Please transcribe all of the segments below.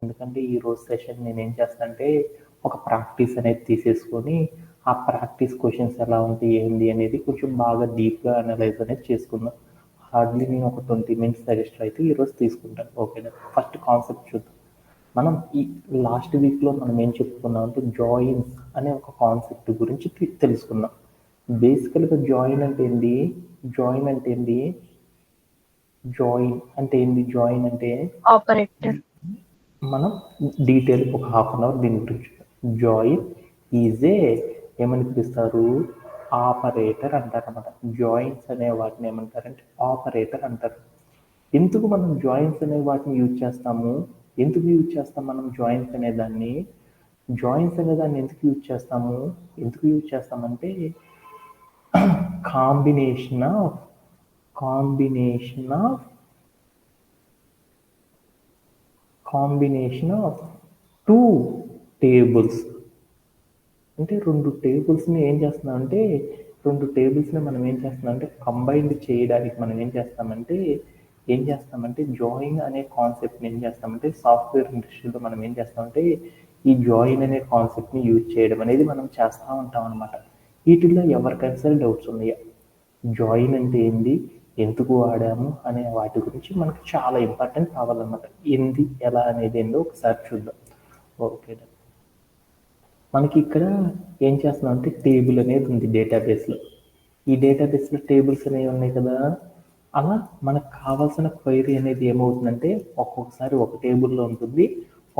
ఎందుకంటే ఈరోజు సెషన్ నేనేం చేస్తానంటే ఒక ప్రాక్టీస్ అనేది తీసేసుకొని ఆ ప్రాక్టీస్ క్వశ్చన్స్ ఎలా ఉంటాయి ఏంది అనేది కొంచెం బాగా డీప్గా అనలైజ్ అనేది చేసుకుందాం. హార్డ్లీ నేను ఒక 20 మినిట్స్ సజెస్ట్ అయితే ఈరోజు తీసుకుంటాను. ఓకేనా? ఫస్ట్ కాన్సెప్ట్ చూద్దాం. మనం ఈ లాస్ట్ వీక్లో మనం ఏం చెప్పుకున్నాం అంటే జాయిన్స్ అనే ఒక కాన్సెప్ట్ గురించి తెలుసుకున్నాం. బేసికల్గా జాయిన్ అంటే ఏంది? జాయిన్ అంటే ఏంది? జాయిన్ అంటే ఆపరేటర్. మనం డీటెయిల్ ఒక హాఫ్ అన్ అవర్ దీని గురించి. జాయిన్ ఈజ్ ఏమని పిలుస్తారు? ఆపరేటర్ అంటారు అనమాట. జాయిన్స్ అనే వాటిని ఏమంటారంటే ఆపరేటర్ అంటారు. ఎందుకు మనం జాయిన్స్ అనే వాటిని యూజ్ చేస్తాము? ఎందుకు యూజ్ చేస్తాం మనం జాయిన్స్ అనే దాన్ని? జాయిన్స్ అనే దాన్ని ఎందుకు యూజ్ చేస్తాము? ఎందుకు యూజ్ చేస్తామంటే కాంబినేషన్ ఆఫ్ టూ టేబుల్స్. అంటే రెండు టేబుల్స్ని ఏం చేస్తున్నామంటే మనం ఏం చేస్తున్నామంటే కంబైన్డ్ చేయడానికి మనం ఏం చేస్తామంటే జాయిన్ అనే కాన్సెప్ట్ని ఏం చేస్తామంటే సాఫ్ట్వేర్ ఇండస్ట్రీలో మనం ఏం చేస్తామంటే ఈ జాయిన్ అనే కాన్సెప్ట్ని యూజ్ చేయడం అనేది మనం చేస్తూ ఉంటాం అనమాట. వీటిల్లో ఎవరికైనా సరే డౌట్స్ ఉన్నాయా? జాయిన్ అంటే ఏంది, ఎందుకు వాడాము అనే వాటి గురించి మనకు చాలా ఇంపార్టెంట్ కావాలన్నమాట. ఏంది ఎలా అనేది ఏందో ఒకసారి చూద్దాం. ఓకే, మనకి ఇక్కడ ఏం చేస్తున్నాం అంటే టేబుల్ అనేది ఉంది డేటాబేస్లో. ఈ డేటాబేస్లో టేబుల్స్ అనేవి ఉన్నాయి కదా. అలా మనకు కావాల్సిన క్వైరీ అనేది ఏమవుతుందంటే ఒక్కొక్కసారి ఒక టేబుల్లో ఉంటుంది,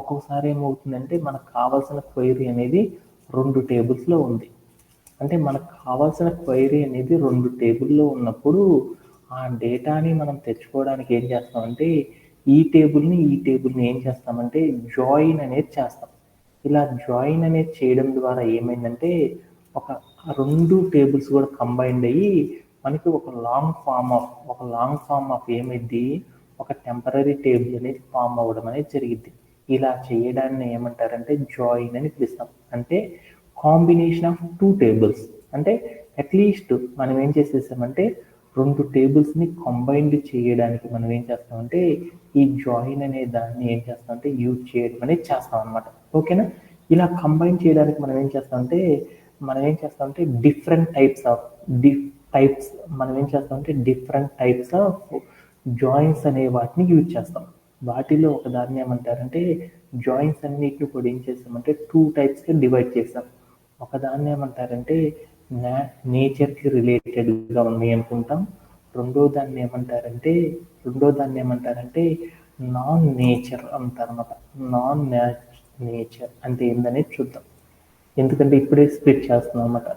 ఒక్కొక్కసారి ఏమవుతుందంటే మనకు కావాల్సిన క్వైరీ అనేది 2 టేబుల్స్లో ఉంది. అంటే మనకు కావాల్సిన క్వైరీ అనేది 2 టేబుల్లో ఉన్నప్పుడు ఆ డేటాని మనం తెచ్చుకోవడానికి ఏం చేస్తామంటే ఈ టేబుల్ని ఏం చేస్తామంటే జాయిన్ అనేది చేస్తాం. ఇలా జాయిన్ అనేది చేయడం ద్వారా ఏమైందంటే ఒక 2 టేబుల్స్ కూడా కంబైన్డ్ అయ్యి మనకి ఒక లాంగ్ ఫామ్ ఆఫ్ ఏమైంది, ఒక టెంపరరీ టేబుల్ అనేది ఫామ్ అవ్వడం అనేది జరిగింది. ఇలా చేయడాన్ని ఏమంటారంటే జాయిన్ అని పిలుస్తాం. అంటే కాంబినేషన్ ఆఫ్ 2 టేబుల్స్. అంటే అట్లీస్ట్ మనం ఏం చేసేసామంటే 2 టేబుల్స్ని కంబైన్డ్ చేయడానికి మనం ఏం చేస్తామంటే ఈ జాయిన్ అనే దాన్ని ఏం చేస్తామంటే యూజ్ చేయడం అనేది చేస్తాం అనమాట. ఓకేనా? ఇలా కంబైన్ చేయడానికి మనం ఏం చేస్తామంటే డిఫరెంట్ టైప్స్ ఆఫ్ జాయిన్స్ అనే వాటిని యూజ్ చేస్తాం. వాటిలో ఒక దాన్ని ఏమంటారంటే జాయిన్స్ అన్నిటిని కూడా ఏం చేస్తామంటే 2 టైప్స్గా డివైడ్ చేస్తాం. ఒకదాన్ని ఏమంటారంటే నేచర్కి రిలేటెడ్గా ఉన్నాయి అనుకుంటాం. రెండో దాన్ని ఏమంటారంటే నాన్ నేచర్ అంటారన్నమాట. నాన్ నేచర్ అంటే ఏందనేది చూద్దాం. ఎందుకంటే ఇప్పుడే స్ప్లిట్ చేస్తున్నాం అన్నమాట.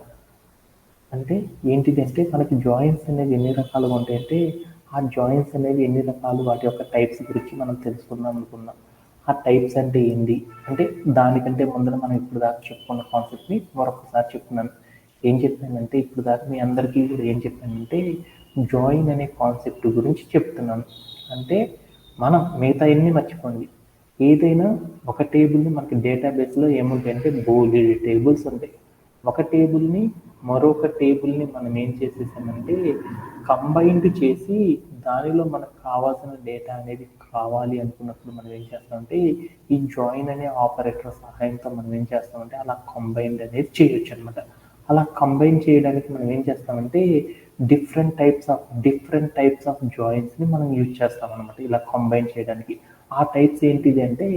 అంటే ఏంటిది అంటే మనకి జాయిన్స్ అనేవి ఎన్ని రకాలుగా ఉంటాయంటే ఆ జాయిన్స్ అనేవి ఎన్ని రకాలు, వాటి యొక్క టైప్స్ గురించి మనం తెలుసుకుందాం అనుకున్నాం. ఆ టైప్స్ అంటే ఏంటి అంటే దానికంటే ముందర మనం ఇప్పుడు దాకా చెప్పుకున్న కాన్సెప్ట్ని మరొకసారి చెప్తున్నాను. ఏం చెప్పానంటే ఇప్పుడు దాకా మీ అందరికీ కూడా ఏం చెప్పానంటే జాయిన్ అనే కాన్సెప్ట్ గురించి చెప్తున్నాను. అంటే మనం మిగతా ఎన్ని మర్చిపోండి. ఏదైనా ఒక టేబుల్ని మనకి డేటాబేస్లో ఏముంటాయంటే బోలెడు టేబుల్స్ ఉంటాయి. ఒక టేబుల్ని మరొక టేబుల్ని మనం ఏం చేసేసామంటే కంబైన్డ్ చేసి దానిలో మనకు కావాల్సిన డేటా అనేది కావాలి అనుకున్నప్పుడు మనం ఏం చేస్తామంటే ఈ జాయిన్ అనే ఆపరేటర్ సహాయంతో మనం ఏం చేస్తామంటే అలా కంబైన్డ్ అనేది చేయొచ్చు అనమాట. అలా కంబైన్ చేయడానికి మనం ఏం చేస్తామంటే డిఫరెంట్ టైప్స్ ఆఫ్ జాయిన్స్ని మనం యూజ్ చేస్తాం అనమాట ఇలా కంబైన్ చేయడానికి. ఆ టైప్స్ ఏంటిది అంటే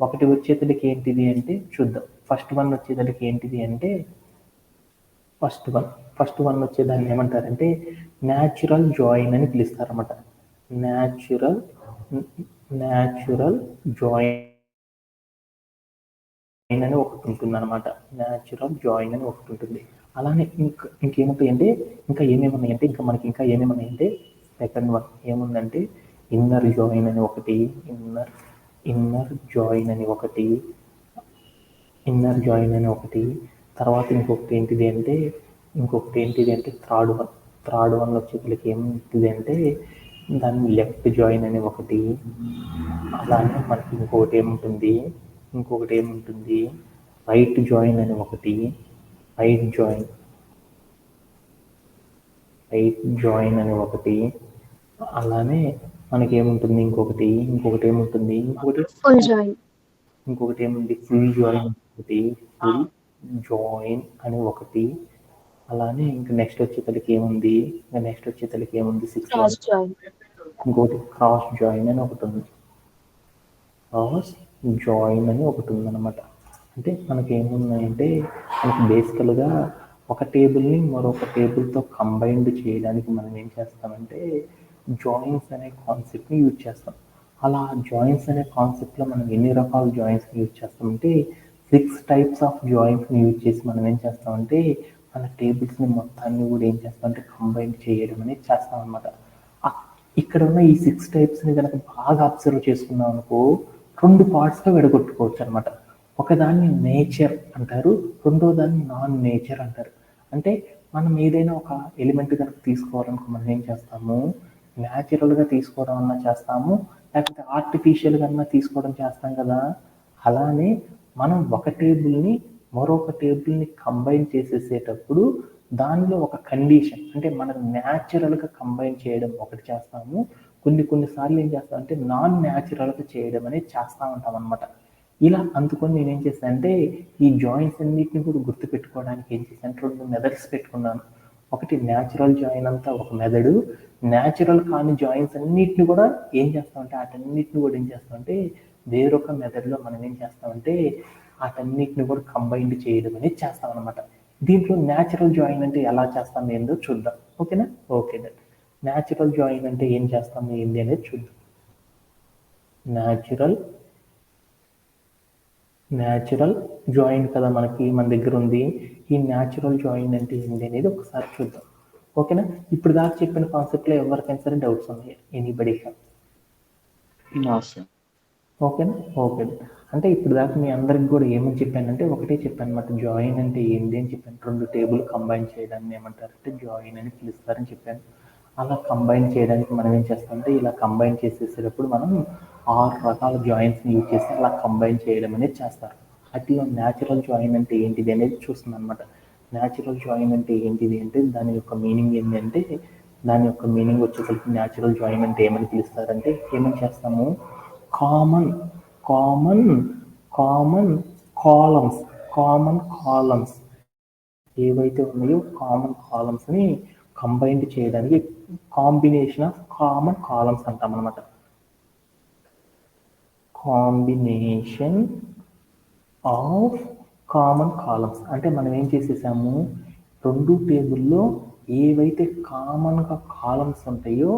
ఒకటి వచ్చేతలకి ఏంటిది అంటే చూద్దాం. ఫస్ట్ వన్ వచ్చేదానికి ఏంటిది అంటే ఫస్ట్ వన్ వచ్చేదాన్ని ఏమంటారంటే న్యాచురల్ జాయిన్ అని పిలుస్తారన్నమాట. న్యాచురల్ జాయిన్ అని ఒకటి ఉంటుంది అనమాట. న్యాచురల్ జాయిన్ అని ఒకటి ఉంటుంది. అలానే ఇంకేముంటాయంటే మనకి ఇంకా ఏమేమున్నాయంటే సెకండ్ వన్ ఏముందంటే ఇన్నర్ జాయిన్ అని ఒకటి, ఇన్నర్ జాయిన్ అని ఒకటి. తర్వాత ఇంకొకటి ఏంటిది అంటే థర్డ్ వన్ వచ్చేసరికి ఏమిటి అంటే దాన్ని లెఫ్ట్ జాయిన్ అని ఒకటి. అలానే మనకి ఇంకొకటి ఏముంటుంది రైట్ జాయిన్ అని ఒకటి. రైట్ జాయిన్ అని ఒకటి. అలానే మనకి ఏముంటుంది ఇంకొకటి ఫుల్ జాయిన్. ఇంకొకటి ఏముంది ఫుల్ జాయిన్ ఒకటి, ఫుల్ జాయిన్ అని ఒకటి. అలానే ఇంకా నెక్స్ట్ వచ్చేసరికి ఏముంది, ఇంకా నెక్స్ట్ వచ్చేసరికి ఏముంది 6 క్రాస్ జాయిన్. ఇంకోటి క్రాస్ జాయిన్ అని ఒకటి ఉంది. క్రాస్ జాయిన్ అని ఒకటి ఉందన్నమాట. అంటే మనకి ఏమున్నాయంటే మనకి బేసికల్గా ఒక టేబుల్ని మరొక టేబుల్తో కంబైన్డ్ చేయడానికి మనం ఏం చేస్తామంటే జాయిన్స్ అనే కాన్సెప్ట్ని యూజ్ చేస్తాం. అలా జాయిన్స్ అనే కాన్సెప్ట్లో మనం ఎన్ని రకాల జాయిన్స్ని యూజ్ చేస్తామంటే 6 టైప్స్ ఆఫ్ జాయిన్స్ని యూజ్ చేసి మనం ఏం చేస్తామంటే మన టేబుల్స్ని మొత్తాన్ని కూడా ఏం చేస్తామంటే కంబైన్ చేయడం అనేది చేస్తాం అనమాట. ఇక్కడ ఉన్న ఈ 6 టైప్స్ని కనుక బాగా అబ్జర్వ్ చేసుకున్నాం అనుకో 2 పార్ట్స్గా విడగొట్టుకోవచ్చు అనమాట. ఒకదాన్ని నేచర్ అంటారు, రెండో దాన్ని నాన్ నేచర్ అంటారు. అంటే మనం ఏదైనా ఒక ఎలిమెంట్ కనుక తీసుకోవాలనుకో మనం ఏం చేస్తాము, న్యాచురల్గా తీసుకోవడం అన్నా చేస్తాము, లేకపోతే ఆర్టిఫిషియల్గా అన్నా తీసుకోవడం చేస్తాం కదా. అలానే మనం ఒక టేబుల్ని మరొక టేబుల్ని కంబైన్ చేసేసేటప్పుడు దానిలో ఒక కండిషన్, అంటే మనం న్యాచురల్గా కంబైన్ చేయడం ఒకటి చేస్తాము, కొన్నిసార్లు ఏం చేస్తామంటే నాన్ న్యాచురల్గా చేయడం అనేది చేస్తూ ఉంటాం అనమాట. ఇలా అందుకొని నేనేం చేశాను అంటే ఈ జాయింట్స్ అన్నిటిని కూడా గుర్తుపెట్టుకోవడానికి ఏం చేశాను, 2 మెథడ్స్ పెట్టుకున్నాను. ఒకటి న్యాచురల్ జాయిన్ అంతా ఒక మెథడు, న్యాచురల్ కాని జాయిన్స్ అన్నిటిని కూడా ఏం చేస్తామంటే వాటన్నిటిని కూడా ఏం చేస్తామంటే వేరొక మెథడ్లో మనం ఏం చేస్తామంటే వాటన్నిటిని కూడా కంబైన్డ్ చేయడం అనేది చేస్తాం అనమాట. దీంట్లో న్యాచురల్ జాయిన్ అంటే ఎలా చేస్తాం ఏందో చూద్దాం. ఓకేనా? ఓకే. న్యాచురల్ జాయిన్ అంటే ఏం చేస్తాం ఏంది అనేది చూద్దాం. న్యాచురల్ జాయిన్ కదా మనకి మన దగ్గర ఉంది. ఈ న్యాచురల్ జాయిన్ అంటే ఏంటి అనేది ఒకసారి చూద్దాం. ఓకేనా? ఇప్పుడు దాకా చెప్పిన కాన్సెప్ట్లో ఎవరికైనా సరే డౌట్స్ ఉన్నాయి? ఎనీబడి? ఓకేనా? ఓకే. అంటే ఇప్పుడు దాకా మీ అందరికి కూడా ఏమని చెప్పానంటే ఒకటే చెప్పాను అనమాట, జాయిన్ అంటే ఏంటి అని చెప్పాను. 2 టేబుల్ కంబైన్ చేయడాన్ని ఏమంటారంటే జాయిన్ అని పిలుస్తారని చెప్పాను. అలా కంబైన్ చేయడానికి మనం ఏం చేస్తామంటే ఇలా కంబైన్ చేసేసేటప్పుడు మనం 6 రకాల జాయిన్స్ని యూజ్ చేసి అలా కంబైన్ చేయడం అనేది చేస్తారు. వాటిలో న్యాచురల్ జాయిన్ అంటే ఏంటిది అనేది చూస్తుంది అనమాట. న్యాచురల్ జాయిన్ అంటే ఏంటిది అంటే దాని యొక్క మీనింగ్ ఏంటంటే దాని యొక్క మీనింగ్ వచ్చేసరికి న్యాచురల్ జాయిన్ అంటే ఏమని పిలుస్తారంటే ఏమని చేస్తాము, కామన్ కామన్ కామన్ కాలమ్స్ ఏవైతే ఉన్నాయో కామన్ కాలమ్స్ని కంబైన్డ్ చేయడానికి కాంబినేషన్ ఆఫ్ కామన్ కాలమ్స్ అంటాం అనమాట. కాంబినేషన్ ఆఫ్ కామన్ కాలమ్స్ అంటే మనం ఏం చేసేసాము, 2 టేబుల్లో ఏవైతే కామన్గా కాలమ్స్ ఉంటాయో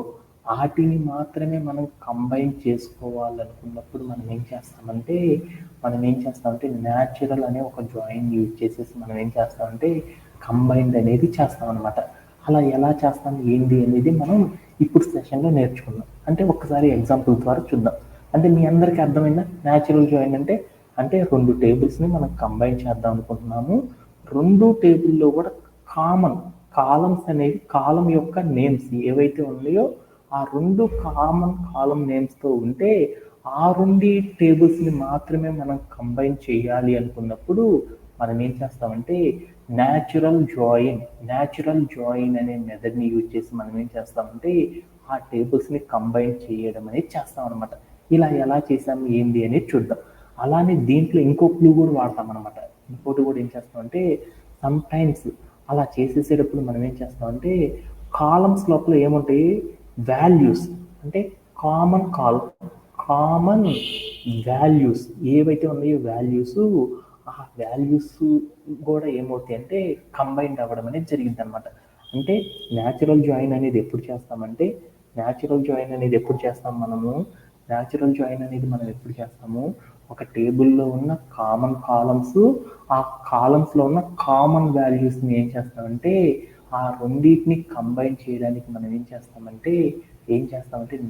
వాటిని మాత్రమే మనం కంబైన్ చేసుకోవాలనుకున్నప్పుడు మనం ఏం చేస్తామంటే న్యాచురల్ అనే ఒక జాయిన్ యూజ్ చేసేసి మనం ఏం చేస్తామంటే కంబైన్డ్ అనేది చేస్తాం అనమాట. అలా ఎలా చేస్తాం ఏంటి అనేది మనం ఇప్పుడు సెషన్లో నేర్చుకుందాం. అంటే ఒక్కసారి ఎగ్జాంపుల్ ద్వారా చూద్దాం. అంటే మీ అందరికీ అర్థమైందా న్యాచురల్ జాయిన్ అంటే? అంటే 2 టేబుల్స్ని మనం కంబైన్ చేద్దాం అనుకుంటున్నాము. 2 టేబుల్లో కూడా కామన్ కాలమ్స్ అనేవి కాలం యొక్క నేమ్స్ ఏవైతే ఉన్నాయో ఆ 2 కామన్ కాలం నేమ్స్తో ఉంటే ఆ 2 టేబుల్స్ని మాత్రమే మనం కంబైన్ చేయాలి అనుకున్నప్పుడు మనం ఏం చేస్తామంటే న్యాచురల్ జాయిన్ అనే మెథడ్ని యూజ్ చేసి మనం ఏం చేస్తామంటే ఆ టేబుల్స్ని కంబైన్ చేయడం అనేది చేస్తాం అనమాట. ఇలా ఎలా చేసాము ఏంటి అనేది చూద్దాం. అలానే దీంట్లో ఇంకో క్లూ కూడా వాడతాం అనమాట. ఇంకోటి కూడా ఏం చేస్తామంటే సమ్ టైమ్స్ అలా చేసేసేటప్పుడు మనం ఏం చేస్తామంటే కాలమ్స్ లోపల ఏముంటాయి, వాల్యూస్, అంటే కామన్ వాల్యూస్ ఏవైతే ఉన్నాయో వాల్యూస్, ఆ వాల్యూస్ కూడా ఏమవుతాయి అంటే కంబైన్డ్ అవ్వడం అనేది జరిగింది అనమాట. అంటే న్యాచురల్ జాయిన్ అనేది ఎప్పుడు చేస్తామంటే మనం ఎప్పుడు చేస్తాము, ఒక టేబుల్లో ఉన్న కామన్ కాలమ్స్, ఆ కాలమ్స్లో ఉన్న కామన్ వాల్యూస్ని ఏం చేస్తామంటే ఆ రెండింటిని కంబైన్ చేయడానికి మనం ఏం చేస్తామంటే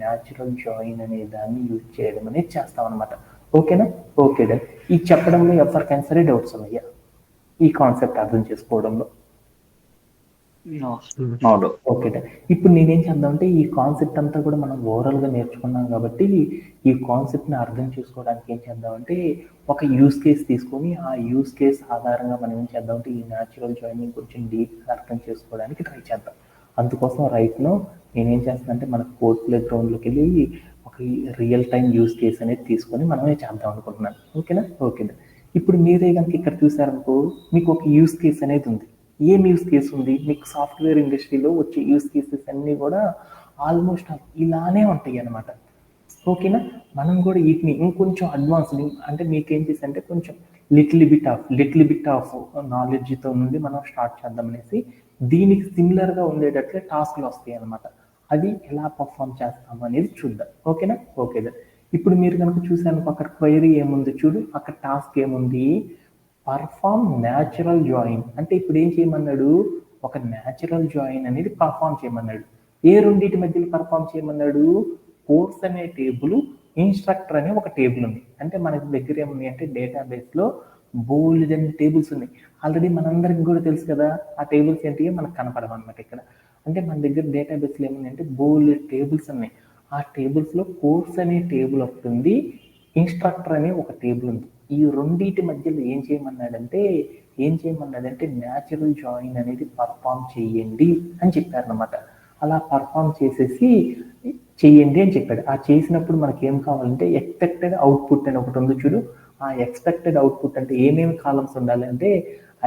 న్యాచురల్ జాయిన్ అనే దాన్ని యూజ్ చేయడం అనేది చేస్తాం అనమాట. ఓకేనా? Okay done. ఈ చెప్పడంలో ఎవరికైనా సరే డౌట్స్ ఉన్నాయా ఈ కాన్సెప్ట్ అర్థం చేసుకోవడంలో? Okay done. ఇప్పుడు నేనేం చేద్దామంటే ఈ కాన్సెప్ట్ అంతా కూడా మనం ఓవరాల్గా నేర్చుకున్నాం కాబట్టి ఈ కాన్సెప్ట్ని అర్థం చేసుకోవడానికి ఏం చేద్దామంటే ఒక యూస్ కేస్ తీసుకొని ఆ యూస్ కేస్ ఆధారంగా మనం ఏం చేద్దామంటే ఈ న్యాచురల్ జాయినింగ్ కొంచెం డీప్గా అర్థం చేసుకోవడానికి ట్రై చేద్దాం. అందుకోసం రైట్లో నేనేం చేస్తానంటే మన కోడ్ ప్లే గ్రౌండ్లోకి వెళ్ళి ఒక రియల్ టైం యూస్ కేస్ అనేది తీసుకొని మనమే చేద్దాం అనుకుంటున్నాను. ఓకేనా? ఓకేనా. ఇప్పుడు మీరే కనుక ఇక్కడ చూసారనుకో, మీకు ఒక యూస్ కేస్ అనేది ఉంది. ఏం యూస్ కేస్ ఉంది? మీకు సాఫ్ట్వేర్ ఇండస్ట్రీలో వచ్చే యూస్ కేసెస్ అన్నీ కూడా ఆల్మోస్ట్ ఇలానే ఉంటాయి అన్నమాట. ఓకేనా? మనం కూడా వీటిని ఇంకొంచెం అడ్వాన్స్డ్, అంటే మీకేం చేసి అంటే కొంచెం లిటిల్ బిట్ ఆఫ్ నాలెడ్జ్తో నుండి మనం స్టార్ట్ చేద్దాం అనేసి దీనికి సిమిలర్గా ఉండేటట్లే టాస్క్లు వస్తాయి అన్నమాట. అది ఎలా పర్ఫామ్ చేస్తాము అనేది చూద్దాం. ఓకేనా? ఓకేదా. ఇప్పుడు మీరు కనుక చూసాను అక్కడ క్వైరీ ఏముంది చూడు, అక్కడ టాస్క్ ఏముంది, పర్ఫామ్ న్యాచురల్ జాయిన్. అంటే ఇప్పుడు ఏం చేయమన్నాడు, ఒక న్యాచురల్ జాయిన్ అనేది పర్ఫామ్ చేయమన్నాడు. ఏ రెండింటి మధ్యలో పర్ఫామ్ చేయమన్నాడు, కోర్స్ అనే టేబుల్, ఇన్స్ట్రక్టర్ అనే ఒక టేబుల్ ఉంది. అంటే మనకి దగ్గర ఏముంది అంటే డేటాబేస్లో బోల్డ్ అనే టేబుల్స్ ఉన్నాయి. ఆల్రెడీ మనందరికి కూడా తెలుసు కదా, ఆ టేబుల్స్ ఏంటి మనకు కనపడవు అనమాట ఇక్కడ. అంటే మన దగ్గర డేటాబేస్లో ఏముంది అంటే బోల్డ్ టేబుల్స్ ఉన్నాయి. ఆ టేబుల్స్లో కోర్స్ అనే టేబుల్ ఒకటి ఉంది, ఇన్స్ట్రక్టర్ అనే ఒక టేబుల్ ఉంది. ఈ రెండింటి మధ్యలో ఏం చేయమన్నాడంటే న్యాచురల్ జాయిన్ అనేది పర్ఫామ్ చేయండి అని చెప్పారనమాట. అలా పర్ఫామ్ చేసేసి చెయ్యండి అని చెప్పాడు. ఆ చేసినప్పుడు మనకి ఏం కావాలంటే ఎక్స్పెక్టెడ్ అవుట్పుట్ అని ఒకటి ఉంది చూడు. ఆ ఎక్స్పెక్టెడ్ అవుట్పుట్ అంటే ఏమేమి కాలమ్స్ ఉండాలి అంటే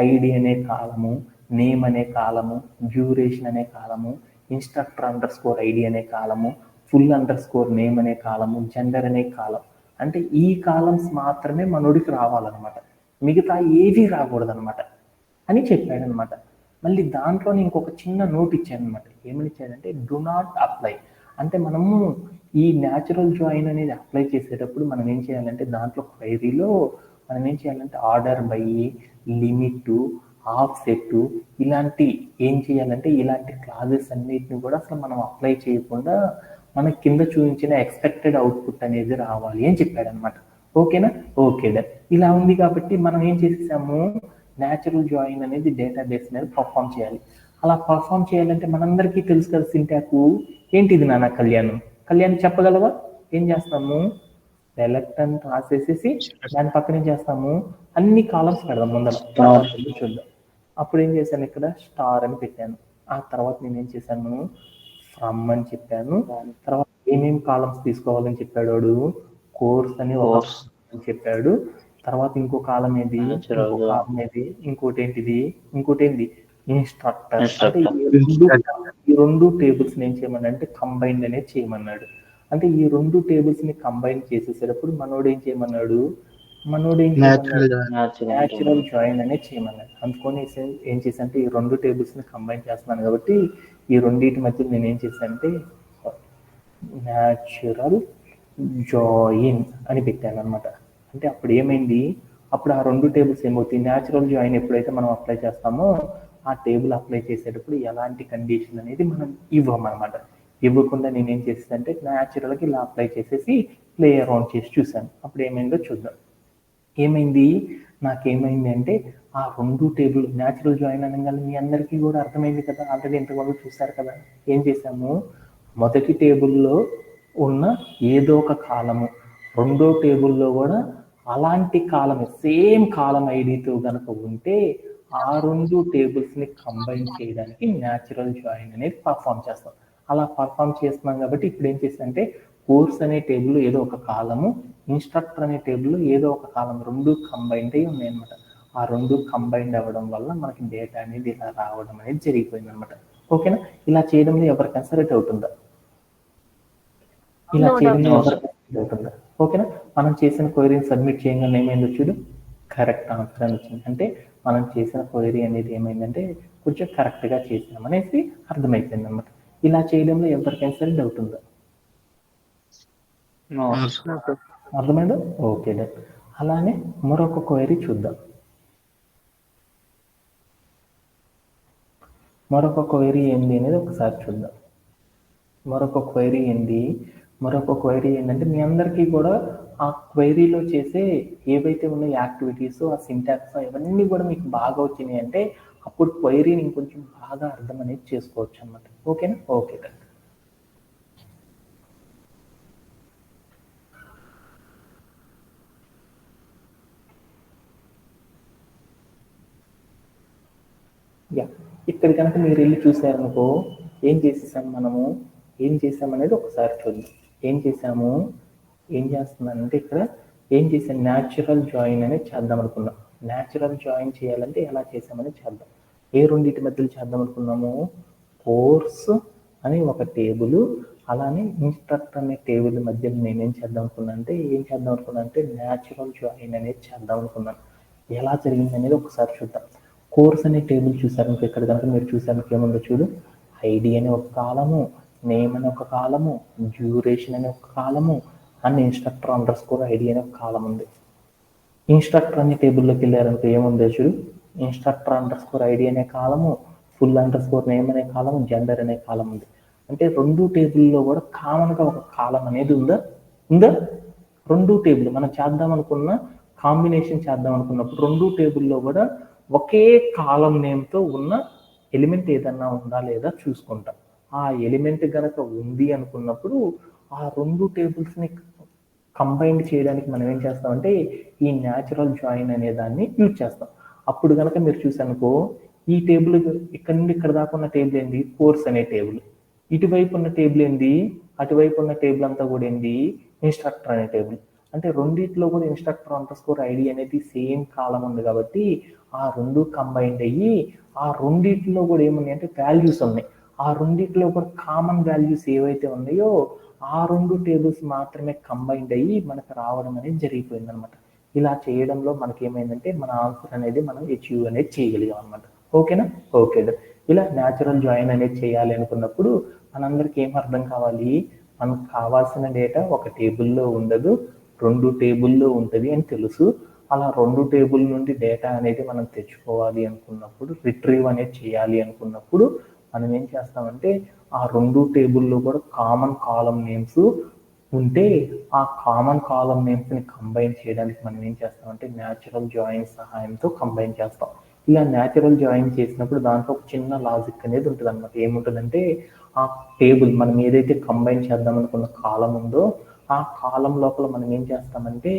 ఐడి అనే కాలము, నేమ్ అనే కాలము, డ్యూరేషన్ అనే కాలము, ఇన్స్ట్రక్టర్ అండర్ స్కోర్ ఐడి అనే కాలము, ఫుల్ అండర్ స్కోర్ నేమ్ అనే కాలము, జెండర్ అనే కాలం. అంటే ఈ కాలమ్స్ మాత్రమే మనోడికి రావాలన్నమాట, మిగతా ఏవి రాకూడదు అనమాట అని చెప్పాడనమాట. మళ్ళీ దాంట్లోనే ఇంకొక చిన్న నోట్ ఇచ్చాడనమాట. ఏమని ఇచ్చాడంటే డు నాట్ అప్లై. అంటే మనము ఈ న్యాచురల్ జాయిన్ అనేది అప్లై చేసేటప్పుడు మనం ఏం చేయాలంటే దాంట్లో క్వైరీలో మనం ఏం చేయాలంటే order by, limit, of set, ఇలాంటి ఏం చేయాలంటే ఇలాంటి క్లాజెస్ అన్నిటిని కూడా అసలు మనం అప్లై చేయకుండా మన కింద చూపించిన ఎక్స్పెక్టెడ్ అవుట్పుట్ అనేది రావాలి అని చెప్పాడనమాట. ఓకేనా? Okay done. ఇలా ఉంది కాబట్టి మనం ఏం చేసేసాము, న్యాచురల్ జాయిన్ అనేది డేటాబేస్ మీద పర్ఫామ్ చేయాలి. అలా పర్ఫామ్ చేయాలంటే మనందరికీ తెలుసు కదా సింటాకు. ఏంటిది నాన్న కళ్యాణ్ చెప్పగలవా? ఏం చేస్తాము, సెలెక్ట్ అని రాసేసేసి దాని పక్కన ఏం చేస్తాము, అన్ని కాలమ్స్ పెడదాం ముందర. చూద్దాం. అప్పుడు ఏం చేశాను, ఇక్కడ స్టార్ అని పెట్టాను. ఆ తర్వాత నేను ఏం చేశాను, ఫ్రమ్ అని చెప్పాను. తర్వాత ఏమేమి కాలమ్స్ తీసుకోవాలని చెప్పాడు వాడు, కోర్స్ అని ఒక అని చెప్పాడు. తర్వాత ఇంకో కాలం ఏది, ఇంకోటి ఏంటిది, ఇన్స్ట్రక్టర్. అంటే ఈ రెండు టేబుల్స్ ఏం చేయమన్నాడు అంటే కంబైన్డ్ అనేది చేయమన్నాడు. అంటే ఈ రెండు టేబుల్స్ ని కంబైన్ చేసేసేటప్పుడు మనోడు ఏం చేయమన్నాడు, న్యాచురల్ జాయిన్ అనేది చేయమన్నాడు. అందుకొని ఏం చేశానంటే ఈ రెండు టేబుల్స్ ని కంబైన్ చేస్తున్నాను కాబట్టి ఈ రెండింటి మధ్య నేను ఏం చేశానంటే న్యాచురల్ జాయిన్ అని పెట్టాను అనమాట. అంటే అప్పుడు ఏమైంది, అప్పుడు ఆ రెండు టేబుల్స్ ఏమవుతాయి, న్యాచురల్ జాయిన్ ఎప్పుడైతే మనం అప్లై చేస్తామో ఆ టేబుల్ అప్లై చేసేటప్పుడు ఎలాంటి కండిషన్ అనేది మనం ఇవ్వమన్నమాట. ఇవ్వకుండా నేను ఏం చేసేదంటే న్యాచురల్గా ఇలా అప్లై చేసేసి ప్లే అరౌండ్ చేసి చూశాను. అప్పుడు ఏమైందో చూద్దాం. నాకేమైంది అంటే ఆ రెండు టేబుల్ న్యాచురల్ జాయిన్ అనగానే మీ అందరికీ కూడా అర్థమైంది కదా, ఆల్రెడీ ఇంతకుముందు చూస్తారు కదా. ఏం చేశాము, మొదటి టేబుల్లో ఉన్న ఏదో ఒక కాలము, రెండో టేబుల్లో కూడా అలాంటి కాలమే, సేమ్ కాలం ఐడితో కనుక ఉంటే ఆ రెండు టేబుల్స్ని కంబైన్ చేయడానికి న్యాచురల్ జాయిన్ అనేది పర్ఫామ్ చేస్తాం. అలా పర్ఫామ్ చేస్తున్నాం కాబట్టి ఇప్పుడు ఏం చేస్తానంటే కోర్స్ అనే టేబుల్ ఏదో ఒక కాలము, ఇన్స్ట్రక్టర్ అనే టేబుల్ ఏదో ఒక కాలం, రెండు కంబైన్డ్ అయి ఉన్నాయి అనమాట. ఆ రెండు కంబైన్డ్ అవ్వడం వల్ల మనకి డేటా అనేది ఇలా రావడం అనేది జరిగిపోయింది అనమాట. ఓకేనా? ఇలా చేయడంలో ఎవరికైనా సరే డౌట్ ఉందా? ఇలా చేయడంలో ఎవరికైనా డౌట్ ఉందా? ఓకేనా? మనం చేసిన క్వైరీని సబ్మిట్ చేయగానే ఏమైందో చూడు, కరెక్ట్ ఆన్సర్ అని వచ్చింది. అంటే మనం చేసిన క్వైరీ అనేది ఏమైందంటే కొంచెం కరెక్ట్గా చేసాం అనేసి అర్థమైపోయింది అనమాట. ఇలా చేయడంలో ఎవరికైనా సరే డౌట్ ఉందా? అర్థమైందా? Okay done. అలానే మరొక క్వైరీ చూద్దాం. మరొక క్వైరీ ఏంది అనేది ఒకసారి చూద్దాం. మరొక క్వైరీ ఏంటంటే మీ అందరికీ కూడా ఆ క్వైరీలో చేసే ఏవైతే ఉన్న యాక్టివిటీస్, ఆ సింటాక్స్ ఇవన్నీ కూడా మీకు బాగా వచ్చినాయి అంటే అప్పుడు క్వైరీని ఇంకొంచెం బాగా అర్థం అనేది చేసుకోవచ్చు అన్నమాట. ఓకేనా? Okay done. ఇక్కడ కనుక మీరు వెళ్ళి చూసారనుకో ఏం చేసామనేది ఒకసారి చూద్దాం. ఏం చేసాము, ఏం చేస్తున్నానంటే ఇక్కడ ఏం చేసాను, న్యాచురల్ జాయిన్ అనేది చేద్దాం అనుకున్నాం. న్యాచురల్ జాయిన్ చేయాలంటే ఎలా చేసామని చేద్దాం. ఏ రెండింటి మధ్యలో చేద్దాం అనుకున్నాము, కోర్స్ అని ఒక టేబుల్, అలానే ఇన్స్ట్రక్టర్ అనే టేబుల్ మధ్యలో నేనేం చేద్దాం అనుకున్నాను అంటే న్యాచురల్ జాయిన్ అనేది చేద్దాం అనుకున్నాను. ఎలా జరిగింది అనేది ఒకసారి చూద్దాం. కోర్స్ అనే టేబుల్ చూసారు ఇక్కడ కనుక మీరు చూసారు ఏముందో చూడు, ఐడి అనే ఒక కాలము, నేమ్ అనే ఒక కాలము, డ్యూరేషన్ అనే ఒక కాలము, and instructor under score ID అనే ఒక కాలం ఉంది. ఇన్స్ట్రక్టర్ అనే టేబుల్లోకి వెళ్ళారనుకో ఏముందో చూడు, ఇన్స్ట్రక్టర్ అండర్ స్కోర్ ఐడి అనే కాలము, ఫుల్ అండర్ స్కోర్ నేమ్ అనే కాలము, జెండర్ అనే కాలం ఉంది. అంటే రెండు టేబుల్లో కూడా కామన్గా ఒక కాలం అనేది ఉందా, రెండు టేబుల్ మనం చేద్దాం అనుకున్న కాంబినేషన్ చేద్దాం అనుకున్నప్పుడు రెండు టేబుల్లో కూడా ఒకే కాలం నేమ్తో ఉన్న ఎలిమెంట్ ఏదన్నా ఉందా లేదా చూసుకుంటాం. ఆ ఎలిమెంట్ కనుక ఉంది అనుకున్నప్పుడు ఆ రెండు టేబుల్స్ని కంబైన్ చేయడానికి మనం ఏం చేస్తామంటే ఈ న్యాచురల్ జాయిన్ అనే దాన్ని యూజ్ చేస్తాం. అప్పుడు కనుక మీరు చూసానుకో, ఈ టేబుల్ ఇక్కడ నుండి ఇక్కడ దాకా ఉన్న టేబుల్ ఏంది, కోర్స్ అనే టేబుల్. ఇటువైపు ఉన్న టేబుల్ ఏంది, అటువైపు ఉన్న టేబుల్ అంతా కూడా ఏంది, ఇన్స్ట్రక్టర్ అనే టేబుల్. అంటే రెండిట్లో కూడా ఇన్స్ట్రక్టర్ అండర్ స్కోర్ ఐడి అనేది సేమ్ కాలం ఉంది కాబట్టి ఆ రెండు కంబైన్డ్ అయ్యి ఆ రెండిట్లో కూడా ఏమున్నాయి అంటే వాల్యూస్ ఉన్నాయి. ఆ రెండిట్లో కూడా కామన్ వాల్యూస్ ఏవైతే ఉన్నాయో ఆ రెండు టేబుల్స్ మాత్రమే కంబైన్డ్ అయ్యి మనకు రావడం అనేది జరిగిపోయింది అనమాట. ఇలా చేయడంలో మనకి ఏమైందంటే మన ఆన్సర్ అనేది మనం అచీవ్ అనేది చేయగలిగాం అనమాట. ఓకేనా, ఓకే. ఇలా న్యాచురల్ జాయిన్ అనేది చేయాలి అనుకున్నప్పుడు మనందరికి ఏం అర్థం కావాలి, మనకు కావాల్సిన డేటా ఒక టేబుల్లో ఉండదు, రెండు టేబుల్లో ఉంటుంది అని తెలుసు. అలా రెండు టేబుల్ నుండి డేటా అనేది మనం తెచ్చుకోవాలి అనుకున్నప్పుడు, రిట్రీవ్ అనేది చేయాలి అనుకున్నప్పుడు మనం ఏం చేస్తామంటే ఆ రెండు టేబుల్లో కూడా కామన్ కాలం నేమ్స్ ఉంటే ఆ కామన్ కాలం నేమ్స్ని కంబైన్ చేయడానికి మనం ఏం చేస్తామంటే న్యాచురల్ జాయిన్ సహాయంతో కంబైన్ చేస్తాం. ఇలా న్యాచురల్ జాయిన్ చేసినప్పుడు దాంట్లో ఒక చిన్న లాజిక్ అనేది ఉంటుంది అనమాట. ఏముంటుందంటే ఆ టేబుల్ మనం ఏదైతే కంబైన్ చేద్దాం అనుకున్న కాలం ఉందో ఆ కాలం లోపల మనం ఏం చేస్తామంటే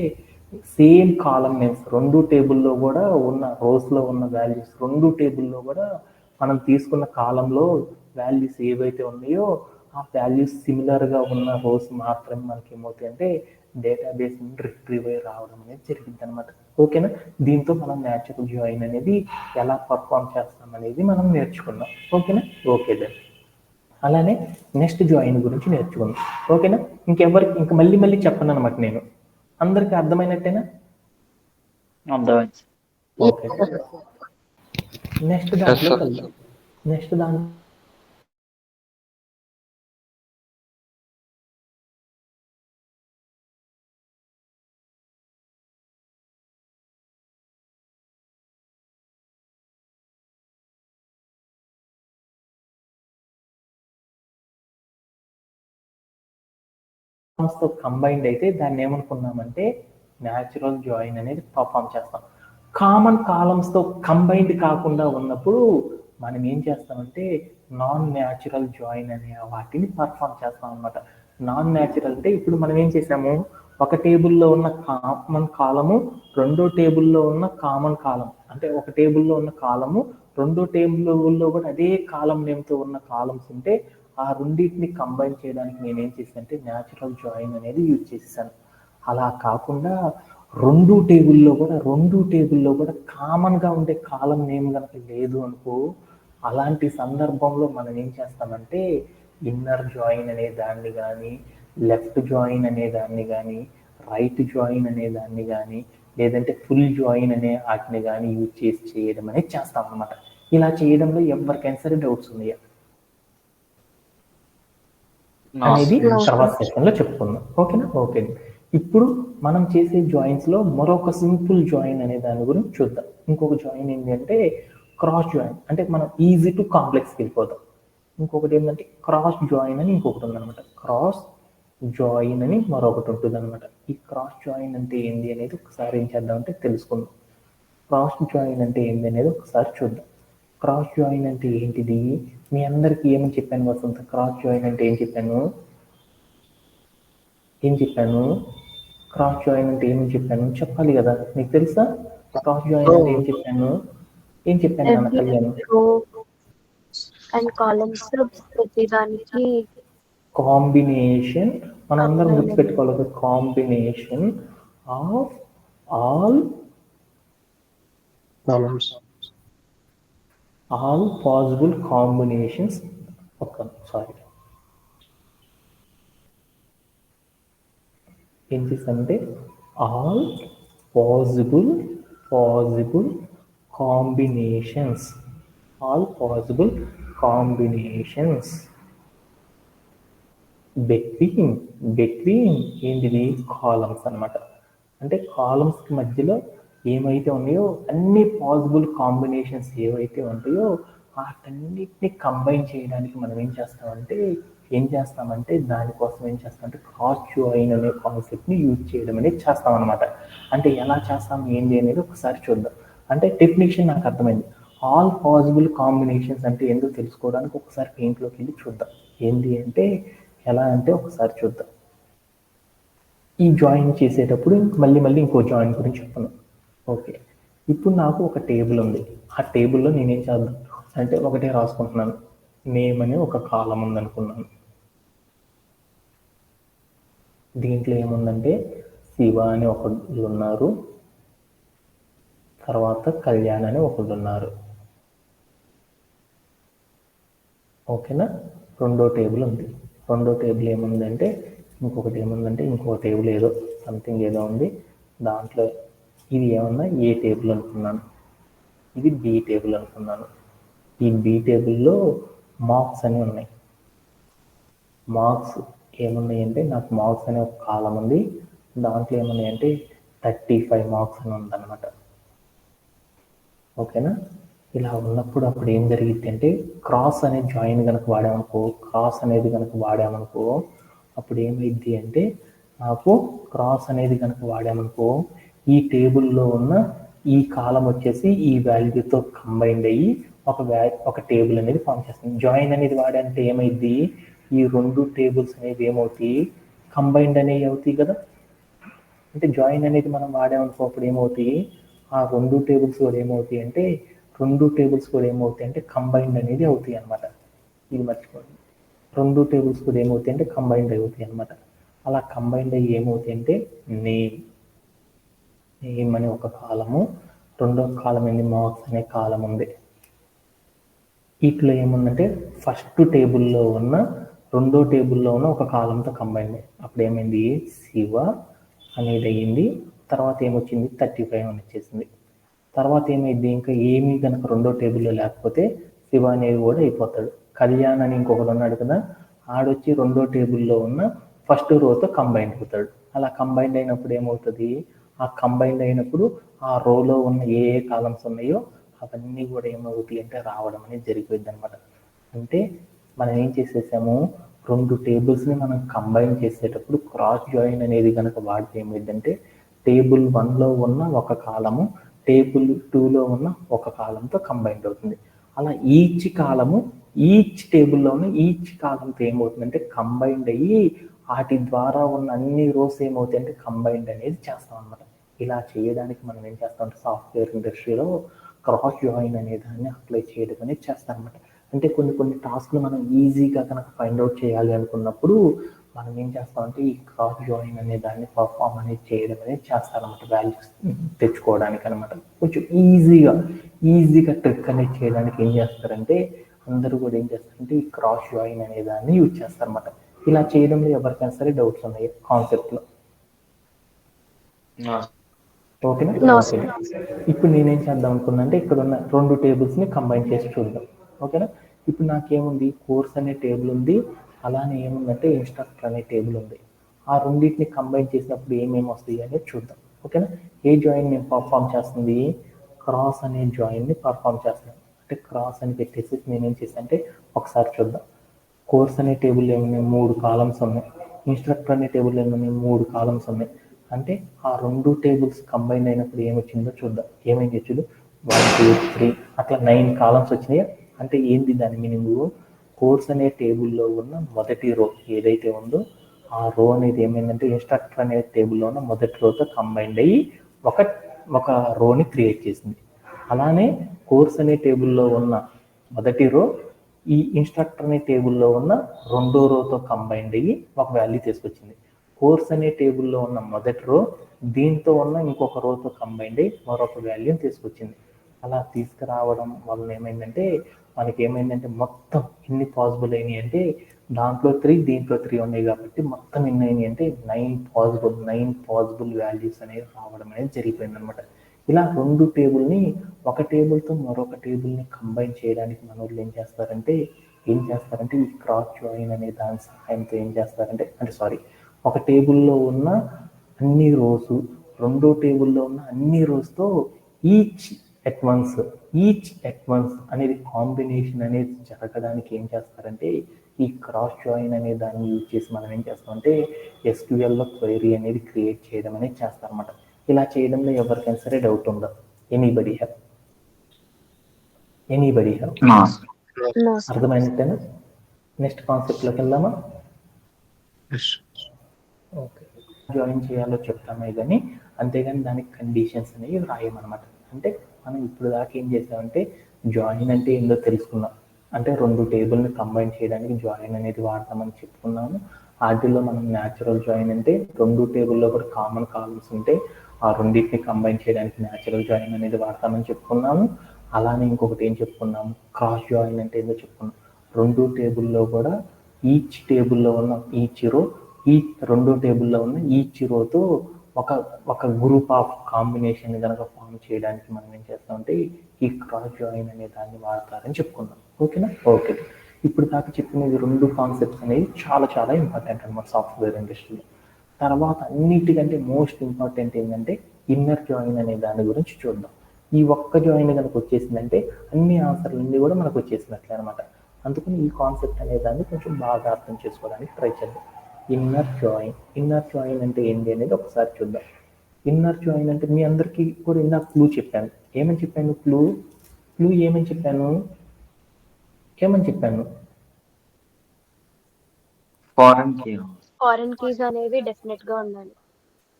సేమ్ కాలం నేమ్స్ రెండు టేబుల్లో కూడా ఉన్న రోస్లో ఉన్న వాల్యూస్ రెండు టేబుల్లో కూడా మనం తీసుకున్న కాలంలో వాల్యూస్ ఏవైతే ఉన్నాయో ఆ వాల్యూస్ సిమిలర్గా ఉన్న రోస్ మాత్రమే మనకి ఏమవుతాయి అంటే డేటాబేస్ నుండి రిట్రీవ్ అయ్యి రావడం అనేది జరిగింది అనమాట. ఓకేనా, దీంతో మనం న్యాచురల్ జాయిన్ అనేది ఎలా పర్ఫామ్ చేస్తాం అనేది మనం నేర్చుకున్నాం. ఓకేనా, ఓకే దెన్. అలానే నెక్స్ట్ జాయిన్ గురించి నేర్చుకుందాం. ఓకేనా, ఇంకెవరికి ఇంకా మళ్ళీ మళ్ళీ చెప్పను అనమాట నేను. అందరికి అర్థమైనట్టేనా? అర్థమైంది. ఓకే, నెక్స్ట్ దాంట్లోకి వెళ్దాం. నెక్స్ట్ దాంట్లో తో కంబైన్డ్ అయితే దాన్ని ఏమనుకున్నామంటే న్యాచురల్ జాయిన్ అనేది పర్ఫామ్ చేస్తాం. కామన్ కాలమ్స్తో కంబైన్డ్ కాకుండా ఉన్నప్పుడు మనం ఏం చేస్తామంటే నాన్ న్యాచురల్ జాయిన్ అనే వాటిని పర్ఫామ్ చేస్తాం అనమాట. నాన్ న్యాచురల్ అంటే ఇప్పుడు మనం ఏం చేసాము, ఒక టేబుల్లో ఉన్న కామన్ కాలము రెండో టేబుల్లో ఉన్న కామన్ కాలం, అంటే ఒక టేబుల్లో ఉన్న కాలము రెండో టేబుల్లో కూడా అదే కాలం నేమ్తో ఉన్న కాలమ్స్ ఉంటే ఆ రెండింటిని కంబైన్ చేయడానికి నేనేం చేశానంటే న్యాచురల్ జాయిన్ అనేది యూజ్ చేశాను. అలా కాకుండా రెండు టేబుల్లో కూడా కామన్గా ఉండే కాలం నేమ్ కనుక లేదు అనుకో, అలాంటి సందర్భంలో మనం ఏం చేస్తామంటే ఇన్నర్ జాయిన్ అనే దాన్ని కానీ, లెఫ్ట్ జాయిన్ అనే దాన్ని కానీ, రైట్ జాయిన్ అనే దాన్ని కానీ, లేదంటే ఫుల్ జాయిన్ అనే వాటిని కానీ యూజ్ చేసి చేయడం అనేది చేస్తాం అనమాట. ఇలా చేయడంలో ఎవరికైనా సరే డౌట్స్ ఉన్నాయా అనేది తర్వాత సెషన్లో చెప్పుకుందాం. ఓకేనా, ఓకే. ఇప్పుడు మనం చేసే జాయిన్స్లో మరొక సింపుల్ జాయిన్ అనే దాని గురించి చూద్దాం. ఇంకొక జాయిన్ ఏంటి అంటే క్రాస్ జాయిన్, అంటే మనం ఈజీ టు కాంప్లెక్స్కి వెళ్ళిపోతాం. ఇంకొకటి ఏంటంటే క్రాస్ జాయిన్ అని ఇంకొకటి ఉందన్నమాట. క్రాస్ జాయిన్ అని మరొకటి ఉంటుంది అనమాట. ఈ క్రాస్ జాయిన్ అంటే ఏంటి అనేది ఒకసారి ఏం చేద్దామంటే తెలుసుకుందాం. క్రాస్ జాయిన్ అంటే ఏంటి అనేది ఒకసారి చూద్దాం. క్రాస్ జాయిన్ అంటే ఏంటిది, మీ అందరికీ ఏమని చెప్పాను వసంత? క్రాస్ జాయిన్ అంటే ఏం చెప్పాను? క్రాస్ జాయిన్ అంటే ఏమని చెప్పాను చెప్పాలి కదా, మీకు తెలుసా? క్రాస్ జాయిన్ అంటే ఏం చెప్పాను నాన్న కళ్యాణ్? అండ్ కాలమ్స్ ప్రతిదానికి కాంబినేషన్ మనందరం గుర్తుపెట్టుకోవాలి, ఒక combination of all columns. all possible combinations. Okay, sorry. ఏం చేస్తామంటే all possible combinations, all possible combinations between ఏంటిది కాలమ్స్ అన్నమాట. అంటే కాలమ్స్కి మధ్యలో ఏమైతే ఉన్నాయో అన్ని పాసిబుల్ కాంబినేషన్స్ ఏవైతే ఉంటాయో వాటన్నిటిని కంబైన్ చేయడానికి మనం ఏం చేస్తామంటే దానికోసం ఏం చేస్తామంటే క్రాస్ జాయిన్ అనే కాన్సెప్ట్ని యూజ్ చేయడం అనేది చేస్తాం అనమాట. అంటే ఎలా చేస్తాం ఏంటి అనేది ఒకసారి చూద్దాం. అంటే డెఫినేషన్ నాకు అర్థమైంది. ఆల్ పాసిబుల్ కాంబినేషన్స్ అంటే ఎందుకు తెలుసుకోవడానికి ఒకసారి పెయింట్లోకి వెళ్ళి చూద్దాం. ఏంటి అంటే ఎలా అంటే ఒకసారి చూద్దాం. ఈ జాయిన్ చేసేటప్పుడు మళ్ళీ ఇంకో జాయిన్ గురించి చెప్తున్నాను. ఓకే, ఇప్పుడు నాకు ఒక టేబుల్ ఉంది. ఆ టేబుల్లో నేనేం చేద్దాం అంటే ఒకటే రాసుకుంటున్నాను. నేమ్ అనే ఒక కాలం ఉందనుకున్నాను. దీంట్లో ఏముందంటే శివ అని ఒకళ్ళు ఉన్నారు, తర్వాత కళ్యాణ్ అని ఒకళ్ళు ఉన్నారు. ఓకేనా? రెండో టేబుల్ ఉంది. రెండో టేబుల్ ఏముందంటే ఇంకో టేబుల్ ఏదో సంథింగ్ ఏదో ఉంది. దాంట్లో ఇది ఏమన్నా ఏ టేబుల్ అనుకున్నాను, ఇది బి టేబుల్ అనుకున్నాను. ఈ బి టేబుల్లో మార్క్స్ అని ఉన్నాయి. మార్క్స్ ఏమున్నాయంటే నాకు మార్క్స్ అనే ఒక కాలం ఉంది. దాంట్లో ఏమున్నాయంటే 35 మార్క్స్ అని ఉందన్నమాట. ఓకేనా? ఇలా ఉన్నప్పుడు అప్పుడు ఏం జరిగింది అంటే క్రాస్ అనే జాయిన్ కనుక వాడామనుకో అప్పుడు ఏమైంది అంటే నాకు క్రాస్ అనేది కనుక వాడామనుకో ఈ టేబుల్లో ఉన్న ఈ కాలం వచ్చేసి ఈ వాల్యూతో కంబైండ్ అయ్యి ఒక టేబుల్ అనేది ఫామ్ చేస్తుంది. జాయిన్ అనేది వాడంటే ఏమైంది, ఈ రెండు టేబుల్స్ అనేవి ఏమవుతాయి, కంబైండ్ అనేవి అవుతాయి కదా. అంటే జాయిన్ అనేది మనం వాడామనుకో అప్పుడు ఏమవుతాయి, ఆ రెండు టేబుల్స్ కూడా ఏమవుతాయి అంటే కంబైండ్ అనేది అవుతాయి అనమాట. ఇది మర్చిపోండి. రెండు టేబుల్స్ కూడా ఏమవుతాయి అంటే కంబైండ్ అవుతాయి అనమాట. అలా కంబైండ్ అయ్యి ఏమవుతాయి అంటే నేమ్ అని ఒక కాలము, రెండో కాలం ఏంటి మార్క్స్ అనే కాలం ఉంది. వీటిలో ఏముందంటే ఫస్ట్ టేబుల్లో ఉన్న రెండో టేబుల్లో ఉన్న ఒక కాలంతో కంబైండ్ అప్పుడు ఏమైంది శివ అనేది అయ్యింది. తర్వాత ఏమొచ్చింది 35 అని వచ్చేసింది. తర్వాత ఏమైంది ఇంకా ఏమీ కనుక రెండో టేబుల్లో లేకపోతే శివ అనేది కూడా అయిపోతాడు. కళ్యాణ్ అని ఇంకొకడు ఉన్నాడు కదా, ఆడొచ్చి రెండో టేబుల్లో ఉన్న ఫస్ట్ రోతో కంబైండ్ అవుతాడు. అలా కంబైండ్ అయినప్పుడు ఏమవుతుంది, ఆ కంబైండ్ అయినప్పుడు ఆ రోలో ఉన్న ఏ కాలమ్స్ ఉన్నాయో అవన్నీ కూడా ఏమవుతాయి అంటే రావడం అనేది జరిగిపోయింది అనమాట. అంటే మనం ఏం చేసేసాము, రెండు టేబుల్స్ని మనం కంబైన్ చేసేటప్పుడు క్రాస్ జాయిన్ అనేది కనుక వాడితే ఏమైందంటే టేబుల్ 1లో ఉన్న ఒక కాలము టేబుల్ 2లో ఉన్న ఒక కాలంతో కంబైండ్ అవుతుంది. అలా ఈచ్ టేబుల్లో ఉన్న ఈచ్ కాలంతో ఏమవుతుందంటే కంబైండ్ అయ్యి వాటి ద్వారా ఉన్న అన్ని రోస్ ఏమవుతాయి అంటే కంబైండ్ అనేది చేస్తాం అనమాట. ఇలా చేయడానికి మనం ఏం చేస్తామంటే సాఫ్ట్వేర్ ఇండస్ట్రీలో క్రాస్ జాయిన్ అనే దాన్ని అప్లై చేయడం అనేది చేస్తాం అనమాట. అంటే కొన్ని టాస్క్లు మనం ఈజీగా కనుక ఫైండ్ అవుట్ చేయాలి అనుకున్నప్పుడు మనం ఏం చేస్తామంటే ఈ క్రాస్ జాయిన్ అనే దాన్ని పర్ఫామ్ అనేది చేయడం అనేది చేస్తారనమాట. వాల్యూస్ తెచ్చుకోవడానికి అనమాట. కొంచెం ఈజీగా ట్రిక్ అనేది చేయడానికి ఏం చేస్తారంటే అందరూ కూడా ఏం చేస్తారంటే ఈ క్రాస్ జాయిన్ అనే దాన్ని యూజ్ చేస్తారనమాట. ఇలా చేయడంలో ఎవరికైనా సరే డౌట్స్ ఉన్నాయి కాన్సెప్ట్లో? ఓకేనా? ఓకే. ఇప్పుడు నేనేం చేద్దాం అనుకున్నా అంటే ఇక్కడ ఉన్న రెండు టేబుల్స్ని కంబైన్ చేసి చూద్దాం. ఓకేనా? ఇప్పుడు నాకేముంది కోర్స్ అనే టేబుల్ ఉంది, అలానే ఏముందంటే ఇన్స్ట్రక్టర్ అనే టేబుల్ ఉంది. ఆ రెండింటిని కంబైన్ చేసినప్పుడు ఏమేమి వస్తాయి అనేది చూద్దాం. ఓకేనా? ఏ జాయిన్ నేను పర్ఫామ్ చేస్తుంది, క్రాస్ అనే జాయిన్ని పర్ఫామ్ చేస్తున్నాను. అంటే క్రాస్ అని పెట్టేసి నేనేం చేశాను అంటే ఒకసారి చూద్దాం. కోర్స్ అనే టేబుల్ ఏమున్నాయి 3 కాలమ్స్ ఉన్నాయి, ఇన్స్ట్రక్టర్ అనే టేబుల్ ఏమున్నాయి 3 కాలమ్స్ ఉన్నాయి. అంటే ఆ రెండు టేబుల్స్ కంబైన్ అయినప్పుడు ఏమొచ్చిందో చూద్దాం. ఏమైంది చూడు 1 2 3 అట్లా 9 కాలమ్స్ వచ్చినాయా. అంటే ఏంది దాని మీనింగ్, కోర్స్ అనే టేబుల్లో ఉన్న మొదటి రో ఏదైతే ఉందో ఆ రో అనేది ఏమైందంటే ఇన్స్ట్రక్టర్ అనే టేబుల్లో ఉన్న మొదటి రోతో కంబైండ్ అయ్యి ఒక రోని క్రియేట్ చేసింది. అలానే కోర్స్ అనే టేబుల్లో ఉన్న మొదటి రో ఈ ఇన్స్ట్రక్టర్ అనే టేబుల్లో ఉన్న రెండో రోతో కంబైన్డ్ అయ్యి ఒక వాల్యూ తీసుకొచ్చింది. కోర్స్ అనే టేబుల్లో ఉన్న మొదటి రో దీంతో ఉన్న ఇంకొక రోతో కంబైన్డ్ అయ్యి మరొక వాల్యూని తీసుకొచ్చింది. అలా తీసుకురావడం వలన ఏమైందంటే మనకి ఏమైందంటే మొత్తం ఎన్ని పాసిబుల్ అయినాయి అంటే దాంట్లో 3 దీంట్లో 3 ఉన్నాయి కాబట్టి మొత్తం ఎన్ని అయినాయి అంటే 9 పాసిబుల్ వాల్యూస్ అనేవి రావడం అనేది జరిగిపోయింది అనమాట. ఇలా రెండు టేబుల్ని ఒక టేబుల్తో మరొక టేబుల్ని కంబైన్ చేయడానికి మన వాళ్ళు ఏం చేస్తారంటే ఈ క్రాస్ జాయిన్ అనే దాని సహాయంతో ఏం చేస్తారంటే ఒక టేబుల్లో ఉన్న అన్ని రోస్ రెండో టేబుల్లో ఉన్న అన్ని రోస్తో ఈచ్ ఎట్ వన్స్ అనేది కాంబినేషన్ అనేది జరగడానికి ఏం చేస్తారంటే ఈ క్రాస్ జాయిన్ అనే దాన్ని యూజ్ చేసి మనం ఏం చేస్తామంటే SQLలో క్వైరీ అనేది క్రియేట్ చేయడం అనేది చేస్తారన్నమాట. ఇలా చేయడంలో ఎవరికైనా సరే డౌట్ ఉందా? ఎనీబడి హ్యావ్ అర్థమైనట్టేనా? నెక్స్ట్ కాన్సెప్ట్లోకి వెళ్దామా? ఓకే, జాయిన్ చేయాలో చెప్తామే కానీ అంతేగాని దానికి కండిషన్స్ అనేవి రాయమన్నమాట. అంటే మనం ఇప్పుడు దాకా ఏం చేసామంటే జాయిన్ అంటే ఏందో తెలుసుకున్నాం. అంటే రెండు టేబుల్ని కంబైన్ చేయడానికి జాయిన్ అనేది వాడతామని చెప్పుకున్నాము. వాటిల్లో మనం న్యాచురల్ జాయిన్ అంటే రెండు టేబుల్లో కూడా కామన్ కాలమ్స్ ఉంటే ఆ రెండింటిని కంబైన్ చేయడానికి న్యాచురల్ జాయిన్ అనేది వాడతామని చెప్పుకున్నాము. అలానే ఇంకొకటి ఏం చెప్పుకున్నాము, క్రాస్ జాయిన్ అంటే ఏందో చెప్పుకున్నాం. రెండు టేబుల్లో కూడా ఈచ్ టేబుల్లో ఉన్న ఈచ్ రో ఈ రెండో టేబుల్లో ఉన్న ఈచ్ రోతో ఒక గ్రూప్ ఆఫ్ కాంబినేషన్ కనుక ఫామ్ చేయడానికి మనం ఏం చేస్తామంటే ఈ క్రాస్ జాయిన్ అనే దాన్ని వాడతారని చెప్పుకున్నాం. ఓకేనా? ఓకే, ఇప్పుడు దాకా చెప్పిన ఈ రెండు కాన్సెప్ట్స్ అనేవి చాలా చాలా ఇంపార్టెంట్ అనమాట సాఫ్ట్వేర్ ఇండస్ట్రీలో. తర్వాత అన్నిటికంటే మోస్ట్ ఇంపార్టెంట్ ఏంటంటే ఇన్నర్ జాయిన్ అనే దాని గురించి చూద్దాం. ఈ ఒక్క జాయిన్ కనుక వచ్చేసిందంటే అన్ని ఆన్సర్లన్నీ కూడా మనకు వచ్చేసినట్లే అనమాట. అందుకని ఈ కాన్సెప్ట్ అనే దాన్ని కొంచెం బాగా అర్థం చేసుకోవడానికి ట్రై చేద్దాం. ఇన్నర్ జాయిన్ అంటే ఏంటి అనేది ఒకసారి చూద్దాం. ఇన్నర్ జాయిన్ అంటే మీ అందరికీ కూడా ఇందాక క్లూ చెప్పాను. ఏమని చెప్పాను? క్లూ ఏమని చెప్పాను? ఫారెన్ కీస్ అనేవి డెఫినెట్ గా ఉండాలి.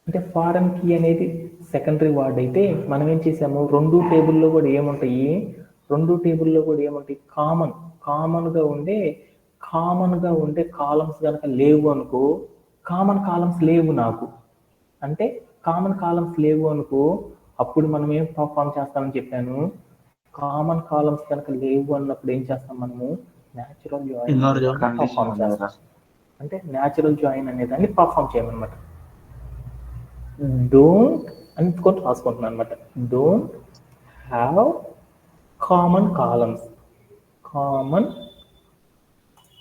అంటే ఫారెన్ కీ అనేది సెకండరీ వర్డ్ అయితే మనం ఏం చేసాము, రెండు టేబుల్లో కూడా ఏముంటాయి కామన్గా ఉండే కాలమ్స్ కనుక లేవు అనుకో, కామన్ కాలమ్స్ లేవు నాకు అంటే కామన్ కాలమ్స్ లేవు అనుకో, అప్పుడు మనం ఏం పర్ఫామ్ చేస్తామని చెప్పాను. కామన్ కాలమ్స్ కనుక లేవు అన్నప్పుడు ఏం చేస్తాం, మనము న్యాచురల్ జాయిన్ పర్ఫామ్ చేస్తాం. అంటే న్యాచురల్ జాయిన్ అనే దాన్ని పర్ఫామ్ చేయమన్నమాట. డోంట్ అనుకొని రాసుకుంటున్నాను అనమాట. డోంట్ హ్యావ్ కామన్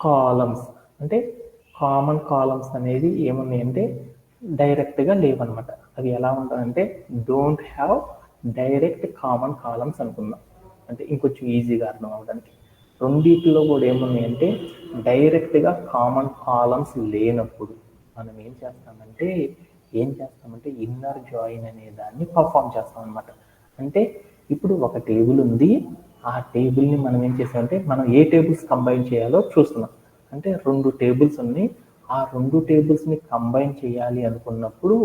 కాలమ్స్ అంటే కామన్ కాలమ్స్ అనేది ఏమున్నాయి అంటే డైరెక్ట్గా లేవన్నమాట. అవి ఎలా ఉంటాయంటే don't have direct common columns అనుకుందాం. అంటే ఇంకొంచెం ఈజీగా అర్థం అవడానికి రెండింటిలో కూడా ఏమున్నాయి అంటే డైరెక్ట్గా కామన్ కాలమ్స్ లేనప్పుడు మనం ఏం చేస్తామంటే ఇన్నర్ జాయిన్ అనే దాన్ని పర్ఫామ్ చేస్తాం అనమాట. అంటే ఇప్పుడు ఒక టేబుల్ ఉంది, ఆ టేబుల్ని మనం ఏం చేసామంటే మనం ఏ టేబుల్స్ కంబైన్ చేయాలో చూస్తున్నాం. అంటే రెండు టేబుల్స్ ఉన్నాయి, ఆ రెండు టేబుల్స్ని కంబైన్ చేయాలి అనుకున్నప్పుడు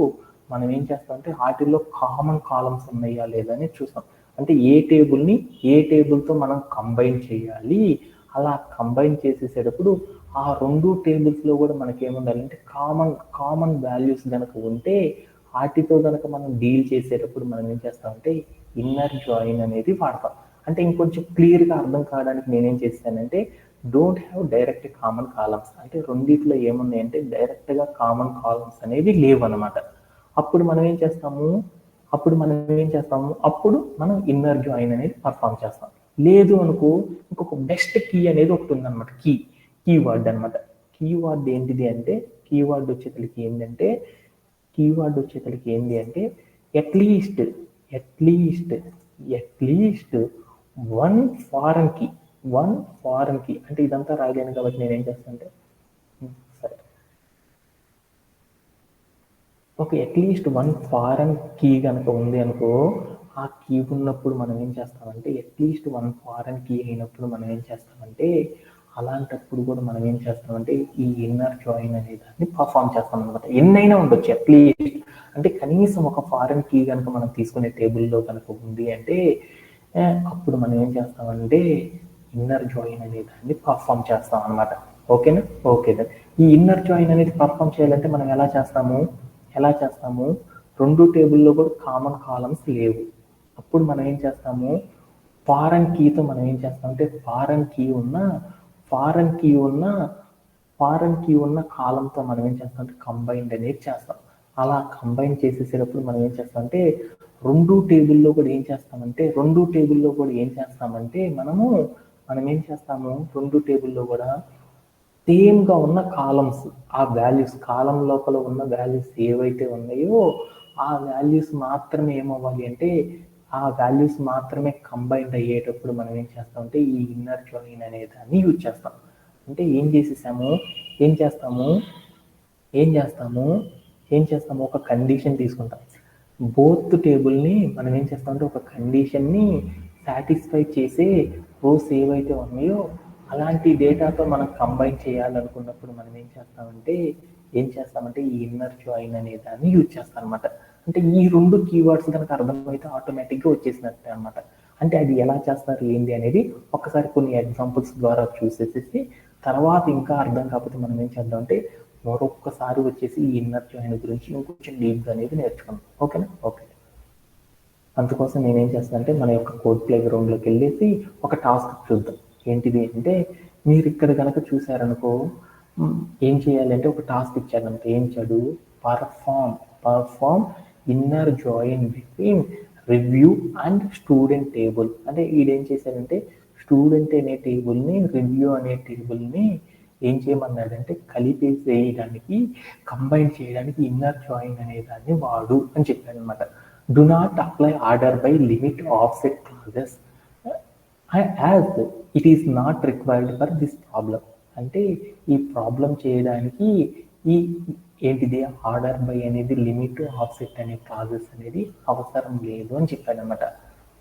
మనం ఏం చేస్తామంటే వాటిల్లో కామన్ కాలమ్స్ ఉన్నాయా లేదా అని చూస్తాం. అంటే ఏ టేబుల్తో మనం కంబైన్ చేయాలి, అలా కంబైన్ చేసేసేటప్పుడు ఆ రెండు టేబుల్స్లో కూడా మనకి ఏముండాలి అంటే కామన్ వాల్యూస్ కనుక ఉంటే వాటితో కనుక మనం డీల్ చేసేటప్పుడు మనం ఏం చేస్తామంటే ఇన్నర్ జాయిన్ అనేది వాడతాం. అంటే ఇంకొంచెం క్లియర్గా అర్థం కావడానికి నేనేం చేస్తానంటే don't have direct common columns అంటే రెండిట్లో ఏమున్నాయంటే డైరెక్ట్గా కామన్ కాలమ్స్ అనేవి లేవు అనమాట. అప్పుడు మనం ఏం చేస్తాము అప్పుడు మనం ఇన్నర్ జాయిన్ అనేది పర్ఫామ్ చేస్తాం. లేదు అనుకో ఇంకొక బెస్ట్ కీ అనేది ఒకటి ఉందన్నమాట. కీవర్డ్ అనమాట. కీవర్డ్ ఏంటిది అంటే కీవర్డ్ వచ్చేతలకి ఏంటి అంటే అట్లీస్ట్ వన్ ఫారెన్ కీ అంటే ఇదంతా రాయలేను కాబట్టి నేనేం చేస్తాను అంటే సరే ఒక అట్లీస్ట్ వన్ ఫారెన్ కీ కనుక ఉంది అనుకో, ఆ కీ ఉన్నప్పుడు మనం ఏం చేస్తామంటే అట్లీస్ట్ వన్ ఫారెన్ కీ అయినప్పుడు మనం ఏం చేస్తామంటే అలాంటప్పుడు కూడా మనం ఏం చేస్తామంటే ఈ ఇన్నర్ జాయిన్ అనే దాన్ని పర్ఫామ్ చేస్తాం అనమాట. ఎన్నైనా ఉండొచ్చు, అట్లీస్ట్ అంటే కనీసం ఒక ఫారెన్ కీ కనుక మనం తీసుకునే టేబుల్లో కనుక ఉంది అంటే అప్పుడు మనం ఏం చేస్తామంటే ఇన్నర్ జాయిన్ అనే దాన్ని పర్ఫామ్ చేస్తాం అనమాట. ఓకేనా? ఓకే దెన్ ఈ ఇన్నర్ జాయిన్ అనేది పర్ఫామ్ చేయాలంటే మనం ఎలా చేస్తాము, రెండు టేబుల్లో కూడా కామన్ కాలమ్స్ లేవు. అప్పుడు మనం ఏం చేస్తాము, ఫారెన్ కీతో మనం ఏం చేస్తామంటే ఫారెన్ కీ ఉన్న కాలంతో మనం ఏం చేస్తామంటే కంబైన్డ్ అనేది చేస్తాం. అలా కంబైన్ చేసేసేటప్పుడు మనం ఏం చేస్తామంటే రెండు టేబుల్లో కూడా ఏం చేస్తామంటే మనం ఏం చేస్తాము రెండు టేబుల్లో కూడా సేమ్గా ఉన్న కాలమ్స్, ఆ వాల్యూస్ కాలం లోపల ఉన్న వాల్యూస్ ఏవైతే ఉన్నాయో ఆ వాల్యూస్ మాత్రమే ఏమవ్వాలి అంటే ఆ వాల్యూస్ మాత్రమే కంబైన్డ్ అయ్యేటప్పుడు మనం ఏం చేస్తామంటే ఈ ఇన్నర్ జాయిన్ అనే దాన్ని యూజ్ చేస్తాం. అంటే ఏం చేస్తాము ఒక కండిషన్ తీసుకుంటాం. బోత్ టేబుల్ని మనం ఏం చేస్తామంటే ఒక కండిషన్ని సాటిస్ఫై చేసే రోస్ ఏవైతే ఉన్నాయో అలాంటి డేటాతో మనం కంబైన్ చేయాలనుకున్నప్పుడు మనం ఏం చేస్తామంటే ఈ ఇన్నర్ జాయిన్ అనే దాన్ని యూజ్ చేస్తాం అనమాట. అంటే ఈ రెండు కీవర్డ్స్ కనుక అర్థమైతే ఆటోమేటిక్గా వచ్చేసినట్టే అనమాట. అంటే అది ఎలా చేస్తారు ఏంటి అనేది ఒకసారి కొన్ని ఎగ్జాంపుల్స్ ద్వారా చూసేసి తర్వాత ఇంకా అర్థం కాకపోతే మనం ఏం చేద్దామంటే మరొక్కసారి వచ్చేసి ఈ ఇన్నర్ జాయిన్ గురించి ఇంకొంచెం డీప్గా అనేది నేర్చుకుందాం. ఓకేనా? ఓకే. అందుకోసం నేనేం చేస్తానంటే మన యొక్క కోడ్ ప్లే గ్రౌండ్లోకి వెళ్ళేసి ఒక టాస్క్ చూద్దాం. ఏంటిది అంటే మీరు ఇక్కడ కనుక చూసారనుకో ఏం చేయాలి అంటే ఒక టాస్క్ ఇచ్చాడంటే ఏం ఇచ్చాడు, perform inner join between review and student table. అంటే ఈడేం చేశాడంటే స్టూడెంట్ అనే టేబుల్ని రివ్యూ అనే టేబుల్ని ఏం చేయమన్నాడంటే కలిపేసేయడానికి కంబైన్ చేయడానికి ఇన్నర్ జాయిన్ అనే దాన్ని వాడు అని చెప్పాడు అనమాట. Do not apply order by limit offset clauses as it is not required for this problem. అంటే ఈ ప్రాబ్లం చేయడానికి ఈ ఏంటిది ఆర్డర్ బై అనేది లిమిట్ ఆఫ్సెట్ అనే క్లాజెస్ అనేది అవసరం లేదు అని చెప్పాడు అనమాట.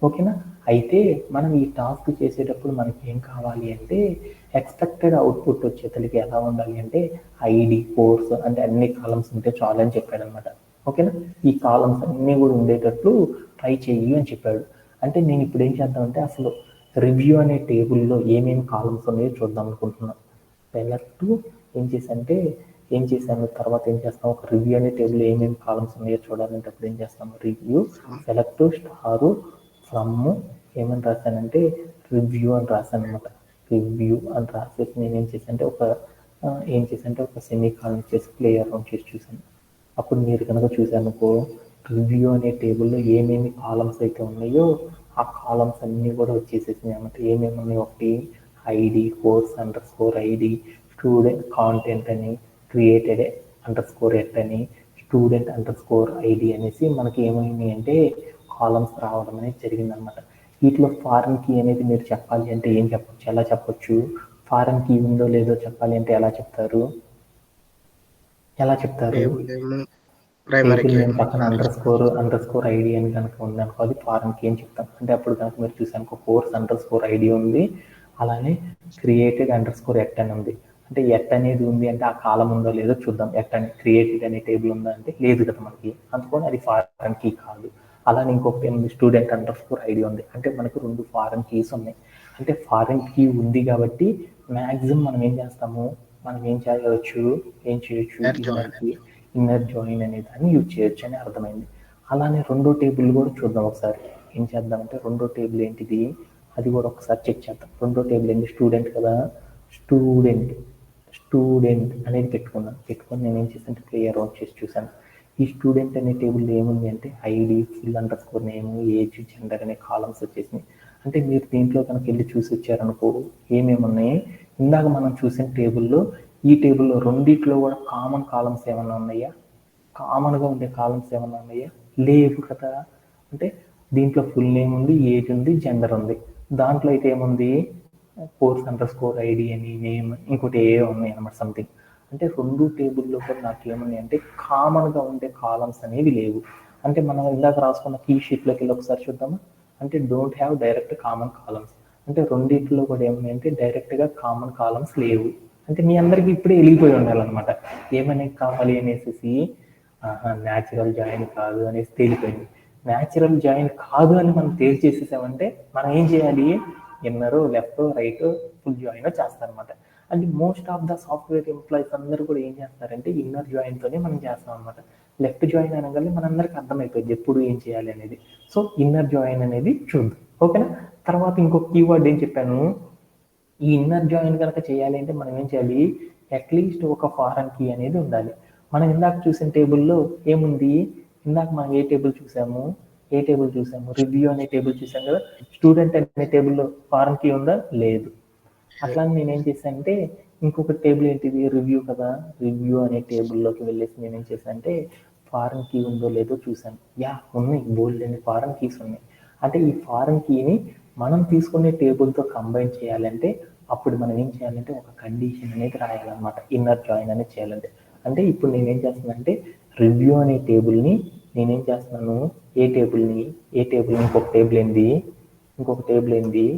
ఓకేనా? అయితే మనం ఈ టాస్క్ చేసేటప్పుడు మనకి ఏం కావాలి అంటే ఎక్స్పెక్టెడ్ అవుట్పుట్ వచ్చేతలకి ఎలా ఉండాలి అంటే ఐడి, కోర్స్ అంటే అన్ని కాలమ్స్ ఉంటే చాలు అని చెప్పాడు అనమాట. ఓకేనా? ఈ కాలమ్స్ అన్నీ కూడా ఉండేటట్లు ట్రై చెయ్యి అని చెప్పాడు. అంటే నేను ఇప్పుడు ఏం చేద్దామంటే అసలు రివ్యూ అనే టేబుల్లో ఏమేమి కాలమ్స్ ఉన్నాయో చూద్దాం అనుకుంటున్నాను. సెలెక్ట్ ఏం చేశాను తర్వాత ఏం చేస్తాం, ఒక రివ్యూ అనే టేబుల్ ఏమేమి కాలమ్స్ ఉన్నాయో చూడాలంటే అప్పుడు ఏం చేస్తాము, రివ్యూ సెలెక్ట్ స్టారు ఫ్రమ్ ఏమని రాశానంటే రివ్యూ అని రాశాను అనమాట. రివ్యూ అని రాసేసి నేను ఏం చేశానంటే ఒక సెమీ కాలమ్ చేసి ప్లే అరౌండ్ చేసి చూశాను. అప్పుడు మీరు కనుక చూసానుకో రివ్యూ అనే టేబుల్లో ఏమేమి కాలమ్స్ అయితే ఉన్నాయో ఆ కాలమ్స్ అన్నీ కూడా వచ్చేసేసినాయి అన్నమాట. ఏమేమి ఉన్నాయి, ఒకటి ID, course under score ID, student content అని, క్రియేటెడ్ అండర్ స్కోర్ ఎట్ అని, స్టూడెంట్ అండర్ స్కోర్ ఐడి అనేసి మనకి ఏమైనాయి అంటే కాలమ్స్ రావడం అనేది జరిగిందనమాట. వీటిలో ఫారెన్ కీ అనేది మీరు చెప్పాలి అంటే ఏం చెప్పచ్చు, ఎలా చెప్పచ్చు, ఫారెన్ కీ ఉందో లేదో చెప్పాలి అంటే ఎలా చెప్తారు టేబుల్ నేమ్ పక్కన అండర్ స్కోర్ ఐడి అని కనుక ఉందనుకో అది ఫారెన్ కీ అని చెప్తాం. అంటే అప్పుడు కనుక మీరు చూసానుకో కోర్స్ అండర్ స్కోర్ ఐడి ఉంది, అలానే క్రియేటెడ్ అండర్ స్కోర్ ఎట్ అని ఉంది. అంటే ఎట్ అనేది ఉంది అంటే ఆ కాలం ఉందో లేదో చూద్దాం. ఎట్ అని క్రియేటెడ్ అనే టేబుల్ ఉందా అంటే లేదు కదా మనకి, అందుకని అది ఫారెన్ కీ కాదు. అలానే ఇంకొకటి ఏముంది, స్టూడెంట్ అండర్ స్కోర్ ఐడి ఉంది అంటే మనకు రెండు ఫారెన్ కీస్ ఉన్నాయి. అంటే ఫారెన్ కీ ఉంది కాబట్టి మ్యాక్సిమం మనం ఏం చేయొచ్చు ఇన్నర్ జాయిన్ అనే దాన్ని యూజ్ చేయొచ్చు అని అర్థమైంది. అలానే రెండో టేబుల్ కూడా చూద్దాం ఒకసారి. ఏం చేద్దామంటే రెండో టేబుల్ ఏంటిది అది కూడా ఒకసారి చెక్ చేద్దాం. రెండో టేబుల్ ఏంటి, స్టూడెంట్ కదా, స్టూడెంట్ అనేది పెట్టుకొని నేను ఏం చేశాను ప్లే అరౌండ్ చేసి చూశాను. ఈ స్టూడెంట్ అనే టేబుల్ ఏముంది అంటే ID, full under score name, age, gender అనే కాలమ్స్ వచ్చేసినాయి. అంటే మీరు దీంట్లో కనుక వెళ్ళి చూసి వచ్చారనుకో ఏమేమి ఉన్నాయి, ఇందాక మనం చూసిన టేబుల్లో ఈ టేబుల్లో రెండిట్లో కూడా కామన్ కాలమ్స్ ఏమన్నా ఉన్నాయా, కామన్గా ఉండే కాలమ్స్ ఏమన్నా ఉన్నాయా, లేవు కదా. అంటే దీంట్లో ఫుల్ నేమ్ ఉంది, ఏజ్ ఉంది, జెండర్ ఉంది. దాంట్లో అయితే ఏముంది కోర్స్ అండర్ స్కోర్ ఐడి అని, నేమ్, ఇంకోటి ఏ ఉన్నాయి అన్నమాట సంథింగ్. అంటే రెండు టేబుల్లో కూడా నాకు ఏమున్నాయి అంటే కామన్గా ఉండే కాలమ్స్ అనేవి లేవు. అంటే మనం ఇందాక రాసుకున్న కీ షీట్లోకి వెళ్ళి ఒకసారి చూద్దామా. అంటే don't have direct common columns. అంటే రెండింటిలో కూడా ఏమన్నాయి అంటే డైరెక్ట్గా కామన్ కాలమ్స్ లేవు. అంటే మీ అందరికీ ఇప్పుడే వెలిగిపోయి ఉండాలన్నమాట ఏమనే కావాలి అనేసి. న్యాచురల్ జాయిన్ కాదు అనేసి తేలిపోయింది. న్యాచురల్ జాయిన్ కాదు అని మనం తేల్చేసేసామంటే మనం ఏం చేయాలి, inner, left, right, full join చేస్తారు అనమాట. అంటే most of the software employees అందరూ కూడా ఏం చేస్తారంటే ఇన్నర్ జాయిన్తోనే మనం చేస్తాం అనమాట. లెఫ్ట్ జాయిన్ అనగానే మనందరికీ అర్థమైపోయింది ఎప్పుడు ఏం చేయాలి అనేది. సో ఇన్నర్ జాయిన్ అనేది చూద్దాం, ఓకేనా. తర్వాత ఇంకొక కీవర్డ్ ఏం చెప్పాను, ఈ ఇన్నర్ జాయిన్ కనుక చేయాలి అంటే మనం ఏం చేయాలి, అట్లీస్ట్ ఒక ఫారెన్ కీ అనేది ఉండాలి. మనం ఇందాక చూసిన టేబుల్లో ఏముంది, ఇందాక మనం ఏ టేబుల్ చూసాము, రివ్యూ అనే టేబుల్ చూసాం కదా. స్టూడెంట్ అనే టేబుల్లో ఫారెన్ కీ ఉందా, లేదు. అట్లా నేనేం చేశానంటే ఇంకొక టేబుల్ ఏంటిది, రివ్యూ కదా, రివ్యూ అనే టేబుల్లోకి వెళ్ళేసి నేనేం చేశానంటే ఫారెన్ కీ ఉందో లేదో చూశాను. యా ఉన్నాయి, బోల్డ్ అనే ఫారెన్ కీస్ ఉన్నాయి. అంటే ఈ ఫారెన్ కీని మనం తీసుకునే టేబుల్తో కంబైన్ చేయాలంటే అప్పుడు మనం ఏం చేయాలంటే ఒక కండిషన్ అనేది రాయాలన్నమాట, ఇన్నర్ జాయిన్ అనేది చేయాలంటే. అంటే ఇప్పుడు నేనేం చేస్తున్నానంటే రివ్యూ అనే టేబుల్ని నేనేం చేస్తున్నాను, ఏ టేబుల్, ఇంకొక టేబుల్ ఏంది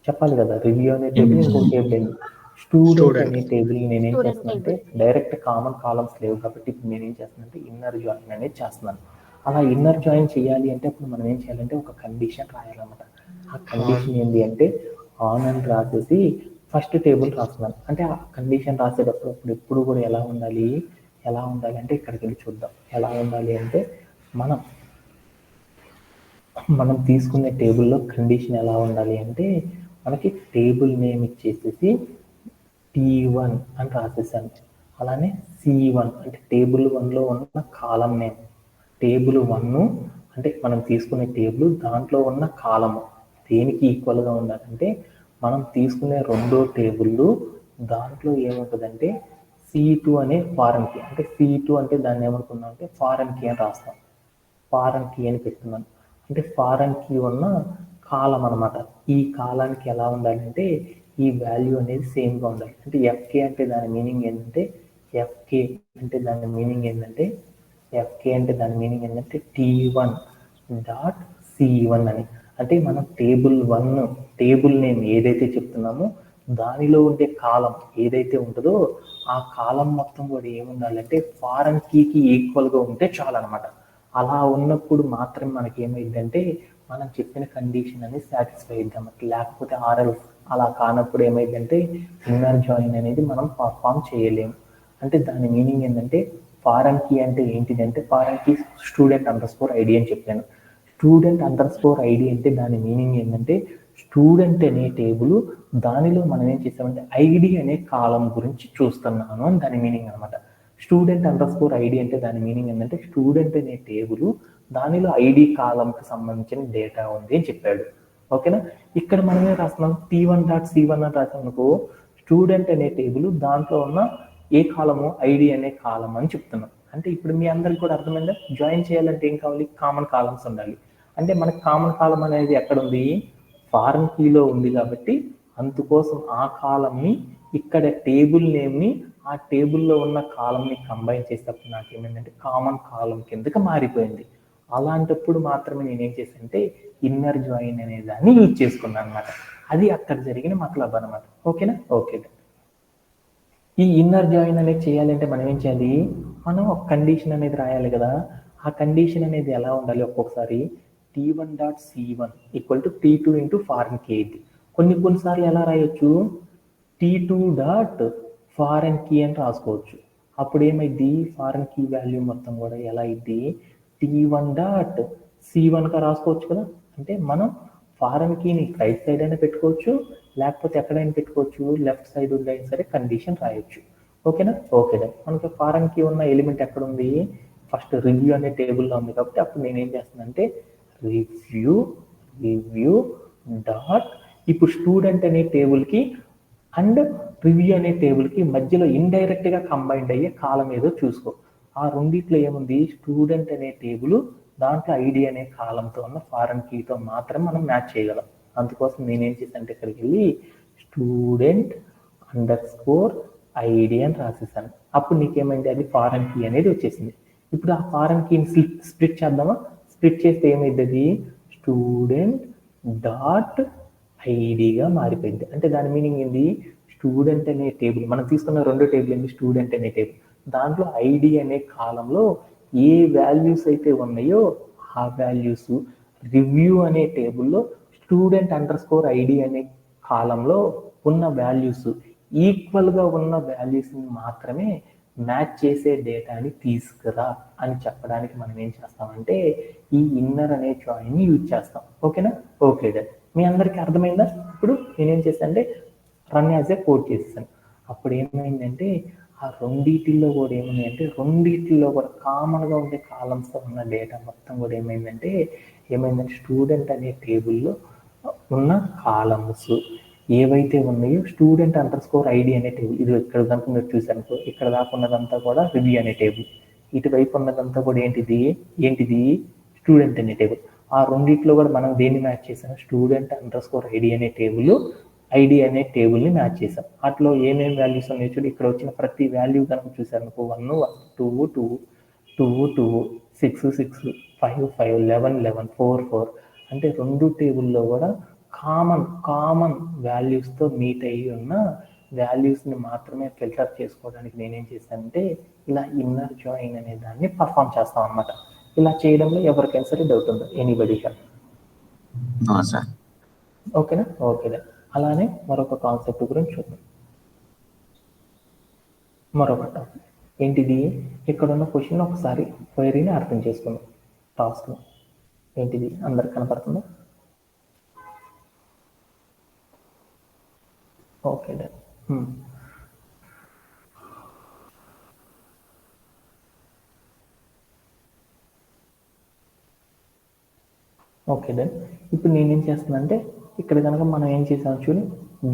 చెప్పాలి కదా, రివ్యూ అనే టేబుల్, ఇంకొక టేబుల్ ఏంది, స్టూడెంట్ అనే టేబుల్. నేనేం Student చేస్తున్నానంటే table. డైరెక్ట్ కామన్ కాలమ్స్ లేవు కాబట్టి ఇప్పుడు నేనేం చేస్తున్నానంటే ఇన్నర్ జాయిన్ అనేది చేస్తున్నాను. అలా ఇన్నర్ జాయిన్ చేయాలి అంటే అప్పుడు మనం ఏం చేయాలంటే ఒక కండిషన్ రాయాలన్నమాట. ఆ కండిషన్ ఏంటి అంటే ఆన్ అని రాసేసి ఫస్ట్ టేబుల్ రాస్తున్నాను. అంటే ఆ కండిషన్ రాసేటప్పుడు అప్పుడు ఎప్పుడు కూడా ఎలా ఉండాలి అంటే ఇక్కడికి వెళ్ళి చూద్దాం. ఎలా ఉండాలి అంటే మనం తీసుకునే టేబుల్లో కండిషన్ ఎలా ఉండాలి అంటే మనకి టేబుల్ నేమ్ ఇచ్చేసేసి T1 అని రాసేసాను. అలానే C1 అంటే టేబుల్ 1లో ఉన్న కాలం నేమ్. టేబుల్ 1 అంటే మనం తీసుకునే టేబుల్ దాంట్లో ఉన్న కాలము దేనికి ఈక్వల్గా ఉండాలంటే మనం తీసుకునే రెండో టేబుల్ దాంట్లో ఏముంటుందంటే C2 అనే ఫారెన్ కీ. అంటే C2 అంటే దాన్ని ఏమనుకున్నాం అంటే ఫారెన్ కీ అని రాస్తాం. ఫారెన్ కీ అని పెట్టుకున్నాను. అంటే ఫారెన్ కీ ఉన్న కాలం అనమాట. ఈ కాలానికి ఎలా ఉండాలంటే ఈ వాల్యూ అనేది సేమ్గా ఉండాలి. అంటే ఎఫ్కే అంటే దాని మీనింగ్ ఏంటంటే T1 డాట్ C1 అని. అంటే మనం టేబుల్ నేమ్ ఏదైతే చెప్తున్నామో దానిలో ఉండే కాలం ఏదైతే ఉంటుందో ఆ కాలం మొత్తం కూడా ఏముండాలంటే ఫారెన్ కీకి ఈక్వల్గా ఉంటే చాలు అనమాట. అలా ఉన్నప్పుడు మాత్రమే మనకి ఏమైందంటే మనం చెప్పిన కండిషన్ అనేది సాటిస్ఫై అయిద్దాం. లేకపోతే ఆర్ఎల్స్ అలా కానప్పుడు ఏమైందంటే ఇన్నర్ జాయిన్ అనేది మనం పర్ఫామ్ చేయలేము. అంటే దాని మీనింగ్ ఏంటంటే ఫారెన్ కీ అంటే ఏంటిదంటే ఫారెన్ కీ స్టూడెంట్_ఐడి అని చెప్పాను. స్టూడెంట్_ఐడి అంటే దాని మీనింగ్ ఏంటంటే స్టూడెంట్ అనే టేబుల్ దానిలో మనం ఏం చేసామంటే ఐడి అనే కాలం గురించి చూస్తున్నాను అని దాని మీనింగ్ అనమాట. స్టూడెంట్_ఐడి అంటే దాని మీనింగ్ ఏంటంటే స్టూడెంట్ అనే టేబుల్ దానిలో ఐడి కాలంకి సంబంధించిన డేటా ఉంది అని చెప్పాడు, ఓకేనా. ఇక్కడ మనమే రాస్తున్నాం T1 డాట్ C1 అని రాసాం అనుకో, స్టూడెంట్ అనే టేబుల్ దాంట్లో ఉన్న ఏ కాలము, ఐడి అనే కాలం అని చెప్తున్నాం. అంటే ఇప్పుడు మీ అందరికి కూడా అర్థమైందా, జాయిన్ చేయాలంటే ఏం కావాలి, కామన్ కాలమ్స్ ఉండాలి. అంటే మనకి కామన్ కాలం అనేది ఎక్కడ ఉంది, ఫారెన్ కీలో ఉంది కాబట్టి అందుకోసం ఆ కాలంని ఇక్కడ టేబుల్ నేమ్ని ఆ టేబుల్లో ఉన్న కాలంని కంబైన్ చేసేటప్పుడు నాకు ఏమైందంటే కామన్ కాలం కిందకి మారిపోయింది. అలాంటప్పుడు మాత్రమే నేనేం చేశానంటే ఇన్నర్ జాయిన్ అనే దాన్ని యూజ్ చేసుకున్నాను అనమాట. అది అక్కడ జరిగిన మతలబ్ అనమాట, ఓకేనా. ఓకే, ఈ ఇన్నర్ జాయిన్ అనేది చేయాలంటే మనం ఏం చేయాలి, మనం ఒక కండిషన్ అనేది రాయాలి కదా. ఆ కండిషన్ అనేది ఎలా ఉండాలి, ఒక్కొక్కసారి T1 dot C1 equal to T2 into foreign key అయితే కొన్నిసార్లు ఎలా రాయొచ్చు, T2 డాట్ ఫారెన్ కీ అని రాసుకోవచ్చు. అప్పుడు ఏమైంది, ఫారెన్ కీ వాల్యూ మొత్తం కూడా ఎలా అయింది, T1 డాట్ C1గా రాసుకోవచ్చు కదా. అంటే మనం ఫారెన్ కీని రైట్ సైడ్ అయినా పెట్టుకోవచ్చు, లేకపోతే ఎక్కడైనా పెట్టుకోవచ్చు, లెఫ్ట్ సైడ్ ఉండైనా సరే కండిషన్ రాయొచ్చు, ఓకేనా. ఓకే, మనకి ఫారెన్ కీ ఉన్న ఎలిమెంట్ ఎక్కడ ఉంది, ఫస్ట్ రివ్యూ అనే టేబుల్లో ఉంది కాబట్టి అప్పుడు నేనేం చేస్తున్నానంటే రివ్యూ డాట్ ఇప్పుడు స్టూడెంట్ అనే టేబుల్కి అండ్ రివ్యూ అనే టేబుల్కి మధ్యలో ఇండైరెక్ట్గా కంబైండ్ అయ్యే కాలం ఏదో చూసుకో. ఆ రెండిట్లో ఏముంది, స్టూడెంట్ అనే టేబుల్ దాంట్లో ఐడి అనే కాలంతో ఉన్న ఫారెన్ కీతో మాత్రం మనం మ్యాచ్ చేయగలం. అందుకోసం నేనేం చేశానంటే ఇక్కడికి వెళ్ళి స్టూడెంట్_ఐడి అని రాసేసాను. అప్పుడు నీకేమైంది, అది ఫారెన్ కీ అనేది వచ్చేసింది. ఇప్పుడు ఆ ఫారెన్ కీని స్ప్లిట్ చేద్దామా, స్ప్లిట్ చేస్తే ఏమైంది, అది స్టూడెంట్ డాట్ ఐడిగా మారిపోయింది. అంటే దాని మీనింగ్ ఏంది, స్టూడెంట్ అనే టేబుల్ మనం తీసుకున్న రెండో టేబుల్ ఏంది, స్టూడెంట్ అనే టేబుల్ దాంట్లో ఐడి అనే కాలంలో ఏ వాల్యూస్ అయితే ఉన్నాయో ఆ వాల్యూస్ రివ్యూ అనే టేబుల్లో స్టూడెంట్ అండర్ స్కోర్ ఐడి అనే కాలంలో ఉన్న వాల్యూస్ ఈక్వల్గా ఉన్న వాల్యూస్ని మాత్రమే మ్యాచ్ చేసే డేటాని తీసుకురా అని చెప్పడానికి మనం ఏం చేస్తామంటే ఈ ఇన్నర్ అనే జాయిన్ని యూజ్ చేస్తాం. ఓకేనా? Okay done. మీ అందరికీ అర్థమైందా? ఇప్పుడు నేనేం చేస్తాను అంటే రన్ యాజ్ ఏ కోడ్ చేసేసాను. అప్పుడు ఏమైందంటే ఆ రెండింటిల్లో కూడా రెండింటిల్లో కూడా కామన్గా ఉండే కాలమ్స్తో ఉన్న డేటా మొత్తం కూడా ఏమైందంటే స్టూడెంట్ అనే టేబుల్లో ఉన్న కాలమ్స్ ఏవైతే ఉన్నాయో స్టూడెంట్ అండర్ స్కోర్ ఐడి అనే టేబుల్, ఇది ఇక్కడ దాకా మీరు చూసారు, ఇక్కడ దాకా ఉన్నదంతా కూడా రివ్యూ అనే టేబుల్, ఇటువైపు ఉన్నదంతా కూడా ఏంటిది స్టూడెంట్ అనే టేబుల్. ఆ రెండిట్లో కూడా మనం దేన్ని మ్యాచ్ చేసాం? స్టూడెంట్ అండర్ స్కోర్ ఐడి అనే టేబుల్ని మ్యాచ్ చేసాం. అట్లో ఏమేమి వాల్యూస్ ఉన్నాయో చూడు, ఇక్కడ వచ్చిన ప్రతి వాల్యూ కనుక చూసారు అనుకో 1 1 2 2 2 6 6 5 5 11 11 4 4 అంటే రెండు టేబుల్లో కూడా కామన్ వాల్యూస్తో మీట్ అయ్యి ఉన్న వాల్యూస్ని మాత్రమే ఫిల్టర్ చేసుకోవడానికి నేనేం చేశానంటే ఇలా ఇన్నర్ జాయిన్ అనే దాన్ని పర్ఫామ్ చేస్తాం అనమాట. ఇలా చేయడంలో ఎవరికైనా సరే డౌట్ ఉందా? Anybody sir. ఓకేనా? ఓకేదా. అలానే మరొక కాన్సెప్ట్ గురించి చూద్దాం. మరొక టాపిక్ ఏంటిది? ఇక్కడ ఉన్న క్వశ్చన్ ఒకసారి క్వైరీని అర్థం చేసుకుందాం. టాస్క్ ఏంటిది అందరికి కనపడుతుందా? Okay done. Okay done. ఇప్పుడు నేనేం చేస్తున్నానంటే ఇక్కడ కనుక మనం ఏం చేసాం చూడు,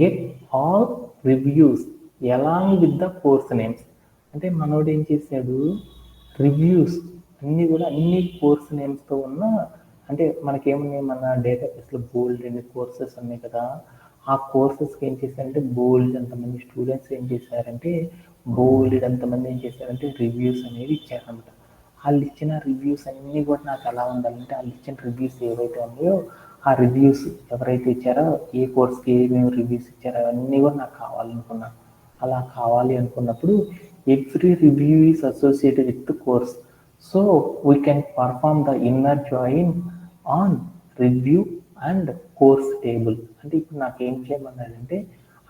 get all reviews along with the course names. అంటే మనోడు ఏం చేశాడు, రివ్యూస్ అన్ని కోర్స్ నేమ్స్తో ఉన్న, అంటే మనకేమున్నాయి మన డేటాబేస్లో బోల్డ్ అన్ని కోర్సెస్ ఉన్నాయి కదా, ఆ కోర్సెస్కి ఏం చేశారంటే బోల్డ్ అంతమంది స్టూడెంట్స్ ఏం చేశారంటే రివ్యూస్ అనేవి ఇచ్చారనమాట. వాళ్ళు ఇచ్చిన రివ్యూస్ అన్నీ కూడా నాకు ఎలా ఉండాలంటే వాళ్ళు ఇచ్చిన రివ్యూస్ ఏవైతే ఉన్నాయో ఆ రివ్యూస్ ఎవరైతే ఇచ్చారో ఏ కోర్స్కి ఏమేమి రివ్యూస్ ఇచ్చారో అవన్నీ కూడా నాకు కావాలనుకున్నాను. అలా కావాలి అనుకున్నప్పుడు every review is associated with course, so we can perform the inner join on review and course table. అంటే ఇప్పుడు నాకు ఏం చేయమన్నాడంటే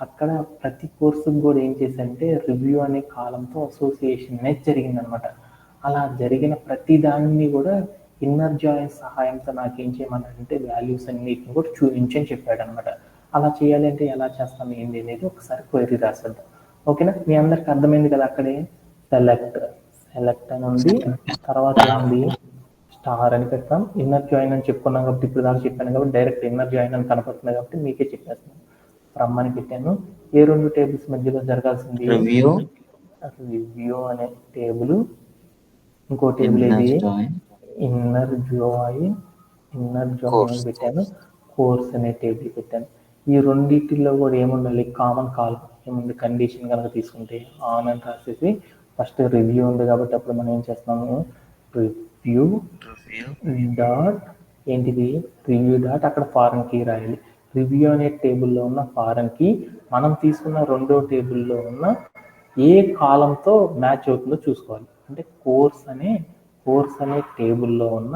అక్కడ ప్రతి కోర్సుకు కూడా ఏం చేశానంటే రివ్యూ అనే కాలంతో అసోసియేషన్ అనేది జరిగిందనమాట. అలా జరిగిన ప్రతి దాన్ని కూడా ఇన్నర్ జాయిన్ సహాయంతో నాకు ఏం చేయమన్నాడంటే వాల్యూస్ అన్నిటిని కూడా చూపించని చెప్పాడు అనమాట. అలా చేయాలి అంటే ఎలా చేస్తాం ఏంటి అనేది ఒకసారి క్వైరీ రాసేద్దాం. ఓకేనా? మీ అందరికి అర్థమైంది కదా? అక్కడే సెలెక్ట్ అని ఉంది, తర్వాత ఏముంది స్టార్ అని పెడతాం. ఇన్నర్ జాయిన్ అని చెప్పుకున్నాం కాబట్టి ఇప్పుడు దాకా చెప్పాను కాబట్టి డైరెక్ట్ ఇన్నర్ జాయిన్ అని కనపడుతుంది కాబట్టి మీకే చెప్పేస్తున్నాను. ఫ్రమ్ అని పెట్టాను. ఏ రెండు టేబుల్స్ మధ్యలో జరగాల్సింది? రివ్యూ అనే టేబుల్, ఇంకో టేబుల్ ఏది ఇన్నర్ జాయిన్ అని పెట్టాను. కోర్స్ అనే టేబుల్ పెట్టాను. ఈ రెండింటిలో కూడా ఏముండాలి? కామన్ కాలం ఏముంది? కండిషన్ కనుక తీసుకుంటే ఆన్ అని రాసేసి ఫస్ట్ రివ్యూ ఉంది కాబట్టి అప్పుడు మనం ఏం చేస్తాము, రివ్యూ డాట్ అక్కడ ఫారెన్ కీ రాయాలి. రివ్యూ అనే టేబుల్లో ఉన్న ఫారెన్ కీ మనం తీసుకున్న రెండో టేబుల్లో ఉన్న ఏ కాలంతో మ్యాచ్ అవుతుందో చూసుకోవాలి. అంటే కోర్స్ అనే టేబుల్లో ఉన్న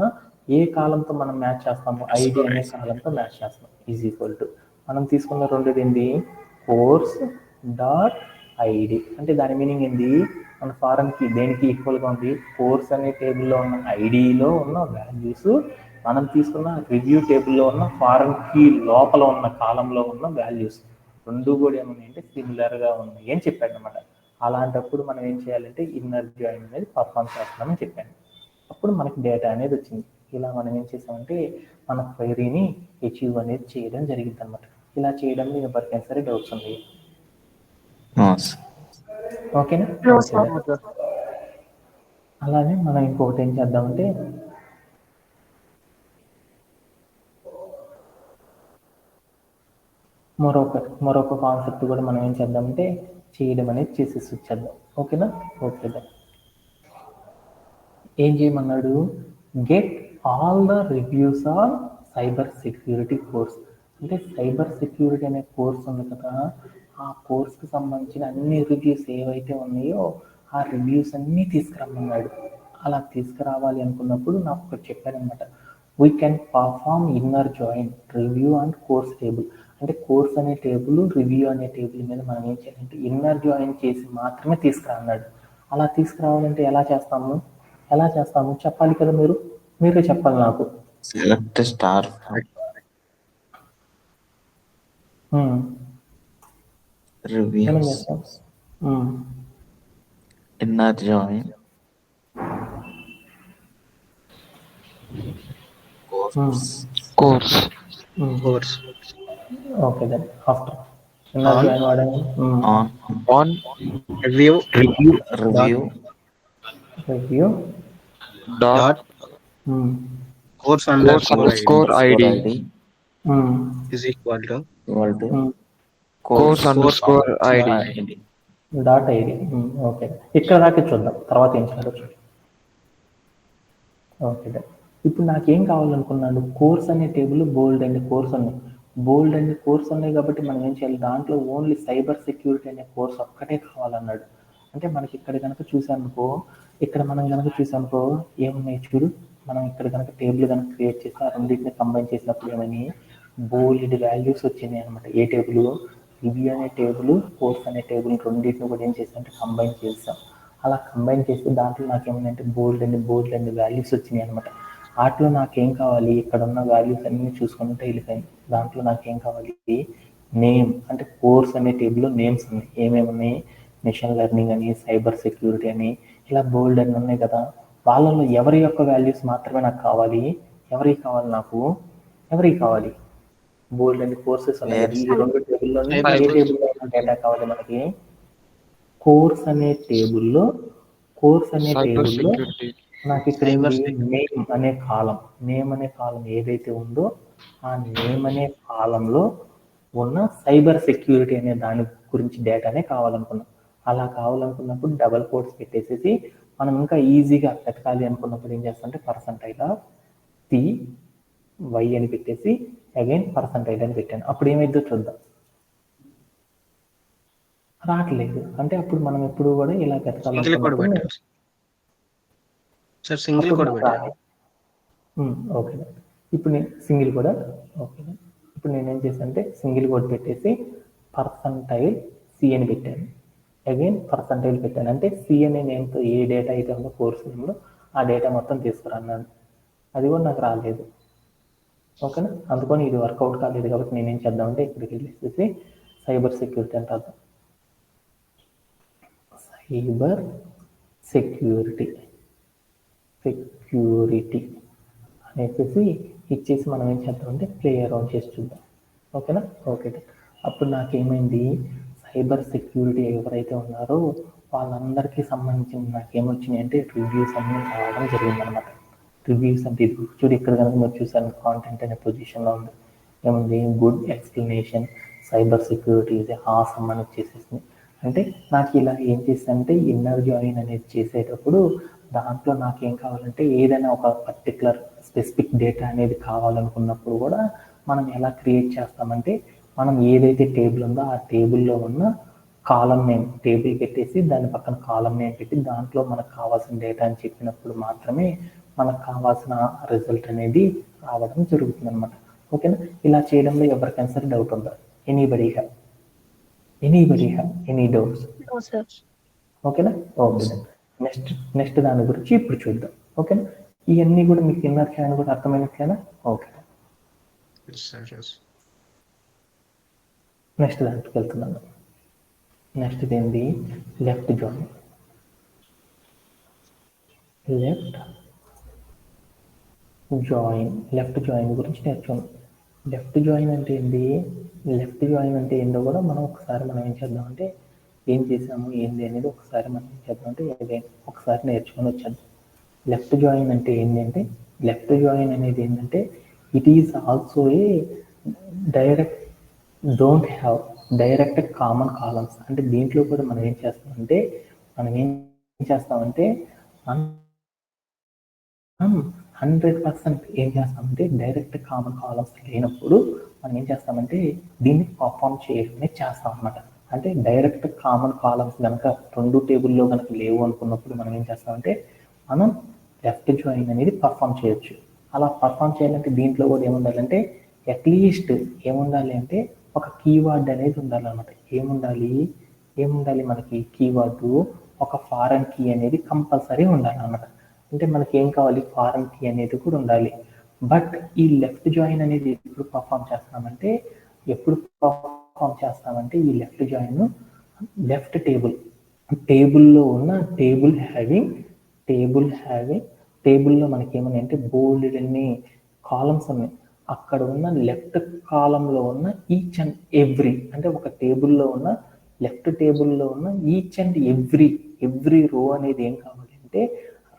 ఏ కాలంతో మనం మ్యాచ్ చేస్తాము, ఐడి అనే కాలంతో మ్యాచ్ చేస్తాం. ఈజ్ ఈక్వల్ టు మనం తీసుకున్న రెండోది ఏంది, కోర్స్ డాట్ ఐడి. అంటే దాని మీనింగ్ ఏంది, మన ఫారెన్ కీ దేనికి ఈక్వల్గా ఉంది? కోర్స్ అనే టేబుల్లో ఉన్న ఐడిలో ఉన్న వాల్యూస్ మనం తీసుకున్న రివ్యూ టేబుల్లో ఉన్న ఫారెన్ కీ లోపల ఉన్న కాలంలో ఉన్న వాల్యూస్ రెండు కూడా ఏమున్నాయంటే సిమిలర్గా ఉన్నాయి అని చెప్పాడు అనమాట. అలాంటప్పుడు మనం ఏం చేయాలంటే ఇన్నర్ జాయిన్ అనేది పర్ఫామ్ చేస్తామని చెప్పాను. అప్పుడు మనకి డేటా అనేది వచ్చింది. ఇలా మనం ఏం చేసామంటే మన క్వైరీని అచీవ్ అనేది చేయడం జరిగింది అనమాట. ఇలా చేయడంలో ఎవరికైనా సరే డౌట్స్ ఉన్నాయి? ఓకేనా? అలానే మనం ఇంకొకటి ఏం చేద్దామంటే మరొక కాన్సెప్ట్ కూడా మనం ఏం చేద్దామంటే చేయడం అనేది చేసేసి వచ్చేద్దాం. ఓకేనా? ఓకేదా. ఏం చేయమన్నాడు, get all the reviews on cyber security course. అంటే సైబర్ సెక్యూరిటీ అనే కోర్స్ ఉంది కదా, ఆ కోర్స్కి సంబంధించిన అన్ని రివ్యూస్ ఏవైతే ఉన్నాయో ఆ రివ్యూస్ అన్నీ తీసుకురమ్మన్నాడు. అలా తీసుకురావాలి అనుకున్నప్పుడు నాకు ఒకటి చెప్పారనమాట, we can perform inner join, review and course table. అంటే కోర్స్ అనే టేబుల్, రివ్యూ అనే టేబుల్ మీద మనం ఏం చేయాలంటే ఇన్నర్ జాయిన్ చేసి మాత్రమే తీసుకురా అన్నాడు. అలా తీసుకురావాలంటే ఎలా చేస్తాము చెప్పాలి కదా, మీరే చెప్పాలి నాకు. సెలెక్ట్ స్టార్ ఏమని రివ్యూస్ చేస్తాం? Inner join course course okay then after inner on join వాడాము. On review review review dot course underscore ID ID is equal to equal to course underscore ID. Dot ID. Okay, ఇక్కడ దాకా చూద్దాం, తర్వాత ఏం చేయాలో చూద్దాం. Okay then ఇప్పుడు నాకేం కావాలనుకున్నాను, కోర్స్ అనే టేబుల్ బోల్డ్ అనే కోర్స్ ఉన్నాయి కాబట్టి మనం ఏం చేయాలి, దాంట్లో ఓన్లీ సైబర్ సెక్యూరిటీ అనే కోర్స్ ఒక్కటే కావాలన్నాడు. అంటే మనకి ఇక్కడ కనుక చూసానుకో ఏమున్నాయి చూడు, మనం ఇక్కడ కనుక టేబుల్ కనుక క్రియేట్ చేసి ఆ రెండింటిని కంబైన్ చేసినప్పుడు ఏమని బోల్డ్ వాల్యూస్ వచ్చినాయి అనమాట. ఏ టేబుల్, రివ్యూ అనే టేబుల్, కోర్స్ అనే టేబుల్ రెండింటిని కూడా ఏం చేస్తామంటే కంబైన్ చేస్తాం. అలా కంబైన్ చేస్తే దాంట్లో నాకేమైందంటే బోల్డ్ అండ్ వాల్యూస్ వచ్చినాయి అనమాట. వాటిలో నాకేం కావాలి, ఇక్కడ ఉన్న వాల్యూస్ అన్ని చూసుకుంటే వెళ్ళిపోయింది. దాంట్లో నాకేం కావాలి, నేమ్, అంటే కోర్స్ అనే టేబుల్లో నేమ్స్ ఉన్నాయి. ఏమేమి ఉన్నాయి, మెషిన్ లెర్నింగ్ అని, సైబర్ సెక్యూరిటీ అని, ఇలా బోల్డ్ అని ఉన్నాయి కదా. వాళ్ళలో ఎవరి యొక్క వాల్యూస్ మాత్రమే నాకు కావాలి. ఎవరికి కావాలి బోల్డ్ అండ్ కోర్సెస్ ఉన్నాయి. ఈ రెండు టేబుల్లోనే ఏ టేబుల్లో డేటా కావాలి మనకి, కోర్స్ అనే టేబుల్లో నాకు ఇక్కడ నేమ్ అనే కాలం ఏదైతే ఉందో ఆ నేమ్ అనే కాలంలో ఉన్న సైబర్ సెక్యూరిటీ అనే దాని గురించి డేటానే కావాలనుకున్నాం. అలా కావాలనుకున్నప్పుడు డబల్ కోట్స్ పెట్టేసేసి మనం ఇంకా ఈజీగా వెతకాలి అనుకున్నప్పుడు ఏం చేస్తామంటే %P అని పెట్టేసి అగైన్ % అని పెట్టాను. అప్పుడు ఏమైందో చూద్దాం. రావట్లేదు. అంటే అప్పుడు మనం ఎప్పుడు కూడా ఇలా వెతకాలనుకున్నప్పుడు ఓకే, ఇప్పుడు నేను సింగిల్ కూడా ఓకే, ఇప్పుడు నేనేం చేశాను అంటే సింగిల్ కోడ్ పెట్టేసి %C అని పెట్టాను. అగైన్ % పెట్టాను. అంటే C అనే నేమ్తో ఏ డేటా అయితే ఉందో కోర్స్ నేమ్లో ఆ డేటా మొత్తం తీసుకురాన్నాను. అది కూడా నాకు రాలేదు. ఓకేనా, అందుకని ఇది వర్కౌట్ కాలేదు. కాబట్టి నేనేం చేద్దామంటే ఇక్కడికి వెళ్ళేసి సైబర్ సెక్యూరిటీ అంటే అర్థం, సైబర్ సెక్యూరిటీ అనేసి ఇచ్చేసి మనం ఏం చేద్దామంటే ప్లే అరౌండ్ చేసి చూద్దాం. ఓకేనా, ఓకే. అప్పుడు నాకేమైంది, సైబర్ సెక్యూరిటీ ఎవరైతే ఉన్నారో వాళ్ళందరికీ సంబంధించిన నాకేమొచ్చినాయి అంటే రివ్యూస్ అన్నీ రావడం జరిగిందనమాట. రివ్యూస్ అంటే ఇది చూడు, ఇక్కడ కనుక మీరు చూసాను కాంటెంట్ అనే పొజిషన్లో ఉంది. ఏముంది, గుడ్ ఎక్స్ప్లెనేషన్, సైబర్ సెక్యూరిటీ ఇది ఆసమ్ అని వచ్చేసేసింది. అంటే నాకు ఇలా ఏం చేస్తానంటే ఇన్నర్ జాయిన్ అనేది చేసేటప్పుడు దాంట్లో నాకేం కావాలంటే ఏదైనా ఒక పర్టికులర్ స్పెసిఫిక్ డేటా అనేది కావాలనుకున్నప్పుడు కూడా మనం ఎలా క్రియేట్ చేస్తామంటే మనం ఏదైతే టేబుల్ ఉందో ఆ టేబుల్లో ఉన్న కాలం నేమ్ టేబుల్ పెట్టేసి దాని పక్కన కాలం నేమ్ పెట్టి దాంట్లో మనకు కావాల్సిన డేటా అని చెప్పినప్పుడు మాత్రమే మనకు కావాల్సిన రిజల్ట్ అనేది రావడం జరుగుతుంది అనమాట. ఓకేనా, ఇలా చేయడంలో ఎవరికైనా సరే డౌట్ ఉందా? Anybody have any doubts? ఓకేనా, ఓకే. నెక్స్ట్ దాని గురించి ఇప్పుడు చూద్దాం. ఓకేనా, ఇవన్నీ కూడా మీకు ఇన్నర్ జాయిన్ కూడా అర్థమైనట్లేనా? ఓకే, నెక్స్ట్ దాంట్లోకి వెళ్తున్నాను. నెక్స్ట్ ఏంటి, లెఫ్ట్ జాయిన్ గురించి నేర్చుకున్నాం. లెఫ్ట్ జాయిన్ అంటే ఏందో కూడా మనం ఏం చేద్దామంటే ఏం చేసాము ఏంది అనేది ఒకసారి మనం ఏం చేద్దామంటే ఒకసారి నేర్చుకొని వచ్చాము. లెఫ్ట్ జాయిన్ అంటే ఏంటంటే it is also a direct common columns. అంటే దీంట్లో కూడా మనం ఏం చేస్తామంటే 100% ఏం చేస్తామంటే డైరెక్ట్ కామన్ కాలమ్స్ లేనప్పుడు మనం ఏం చేస్తామంటే దీన్ని పర్ఫామ్ చేయడమే చేస్తాం అనమాట. అంటే డైరెక్ట్ కామన్ కాలమ్స్ కనుక రెండు టేబుల్లో కనుక లేవు అనుకున్నప్పుడు మనం ఏం చేస్తామంటే మనం లెఫ్ట్ జాయిన్ అనేది పర్ఫామ్ చేయొచ్చు. అలా పర్ఫామ్ చేయాలంటే దీంట్లో కూడా ఏముండాలంటే అట్లీస్ట్ ఏముండాలి అంటే ఒక కీవర్డ్ అనేది ఉండాలన్నమాట. ఏముండాలి మనకి కీవర్డ్, ఒక ఫారెన్ కీ అనేది కంపల్సరీ ఉండాలన్నమాట. అంటే మనకి ఏం కావాలి, ఫారెన్ కీ అనేది కూడా ఉండాలి. బట్ ఈ లెఫ్ట్ జాయిన్ అనేది ఎప్పుడు పర్ఫామ్ చేస్తామంటే ఈ లెఫ్ట్ జాయిన్ లెఫ్ట్ టేబుల్లో ఉన్న టేబుల్లో మనకి ఏమన్నాయి అంటే బోల్డ్ అన్ని కాలమ్స్ ఉన్నాయి. అక్కడ ఉన్న లెఫ్ట్ కాలంలో ఉన్న ఈచ్ అండ్ ఎవ్రీ, అంటే ఒక టేబుల్లో ఉన్న లెఫ్ట్ టేబుల్లో ఉన్న ఈచ్ అండ్ ఎవ్రీ రో అనేది ఏం కావాలి అంటే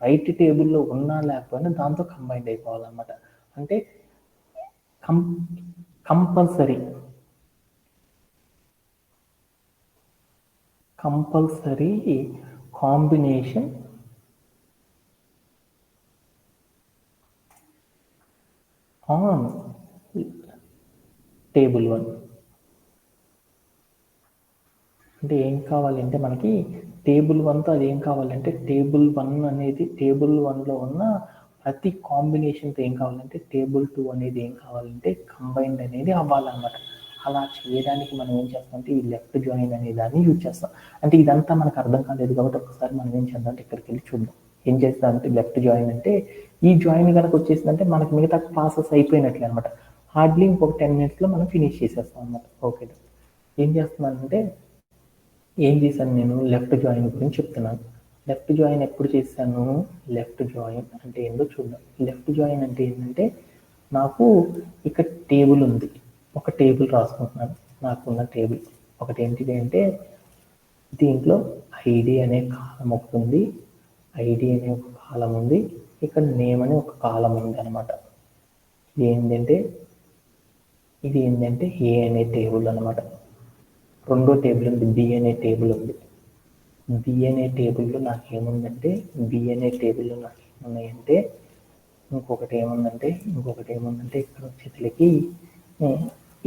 రైట్ టేబుల్లో ఉన్నా లేకపోయినా దాంతో కంబైండ్ అయిపోవాలన్నమాట. అంటే కంపల్సరీ కాంబినేషన్ ఆన్ టేబుల్ 1. అంటే ఏం కావాలంటే మనకి టేబుల్ 1తో అది ఏం కావాలంటే టేబుల్ 1లో ఉన్న ప్రతి కాంబినేషన్తో ఏం కావాలంటే టేబుల్ 2 అనేది ఏం కావాలంటే కంబైన్డ్ అనేది అవ్వాలన్నమాట. అలా చేయడానికి మనం ఏం చేస్తామంటే ఈ లెఫ్ట్ జాయిన్ అనే దాన్ని యూజ్ చేస్తాం. అంటే ఇదంతా మనకు అర్థం కాలేదు కాబట్టి ఒకసారి మనం ఏం చేద్దాం అంటే ఇక్కడికి వెళ్ళి చూద్దాం. ఏం చేస్తామంటే లెఫ్ట్ జాయిన్ అంటే ఈ జాయిన్ కనుక వచ్చేసిందంటే మనకి మిగతా ప్రాసెస్ అయిపోయినట్లే అనమాట. హార్డ్లీ ఇంకొక 10 minutesలో మనం ఫినిష్ చేసేస్తాం అనమాట. ఓకే, ఏం చేశాను నేను లెఫ్ట్ జాయిన్ గురించి చెప్తున్నాను. లెఫ్ట్ జాయిన్ ఎప్పుడు చేశాను, లెఫ్ట్ జాయిన్ అంటే ఏందో చూద్దాం. లెఫ్ట్ జాయిన్ అంటే ఏంటంటే నాకు ఇక్కడ టేబుల్ ఉంది, ఒక టేబుల్ రాసుకుంటున్నాను. నాకున్న టేబుల్ ఒకటి ఏంటిది అంటే దీంట్లో ఐడి అనే కాలం ఒకటి ఉంది, ఐడి అనే ఒక కాలం ఉంది, ఇక్కడ నేమ్ అనే ఒక కాలం ఉంది అనమాట. ఇది ఏంటంటే ఏ అనే టేబుల్ అనమాట. రెండో టేబుల్ ఉంది, బి అనే టేబుల్ ఉంది. బి అనే టేబుల్లో నాకేముందంటే ఇంకొకటి ఏముందంటే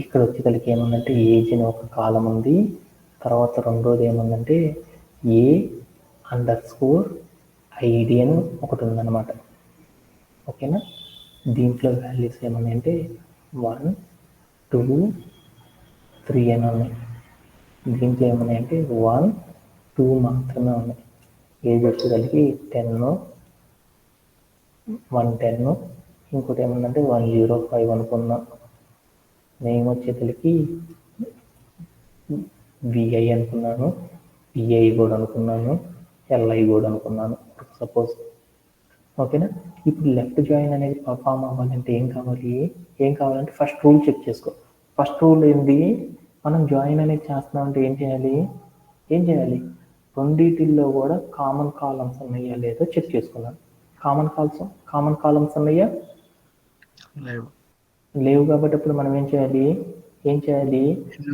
ఇక్కడ వచ్చేతలకి ఏముందంటే ఏజ్ అనే ఒక కాలం ఉంది. తర్వాత రెండోది ఏముందంటే A_ID అని ఒకటి ఉందన్నమాట. ఓకేనా, దీంట్లో వాల్యూస్ ఏమున్నాయంటే 1, 2, 3 అని ఉన్నాయి. దీంట్లో ఏమున్నాయంటే 1, 2 మాత్రమే ఉన్నాయి. ఏజ్ వచ్చేసరికి 110, ఇంకోటి ఏముందంటే 105 అనుకున్నాం. నేమ్ వచ్చేసరికి VI అనుకున్నాను, PI కూడా అనుకున్నాను, LI కూడా అనుకున్నాను సపోజ్. ఓకేనా, ఇప్పుడు లెఫ్ట్ జాయిన్ అనేది పర్ఫామ్ అవ్వాలంటే ఏం కావాలంటే ఫస్ట్ రూల్ చెక్ చేసుకో. ఫస్ట్ రూల్ ఏంది, మనం జాయిన్ అనేది చేస్తున్నామంటే ఏం చేయాలి రెండింటిల్లో కూడా కామన్ కాలమ్స్ ఉన్నాయా లేదో చెక్ చేసుకున్నాను. కామన్ కాలమ్స్ ఉన్నాయా లేవు కాబట్టి ఇప్పుడు మనం ఏం చేయాలి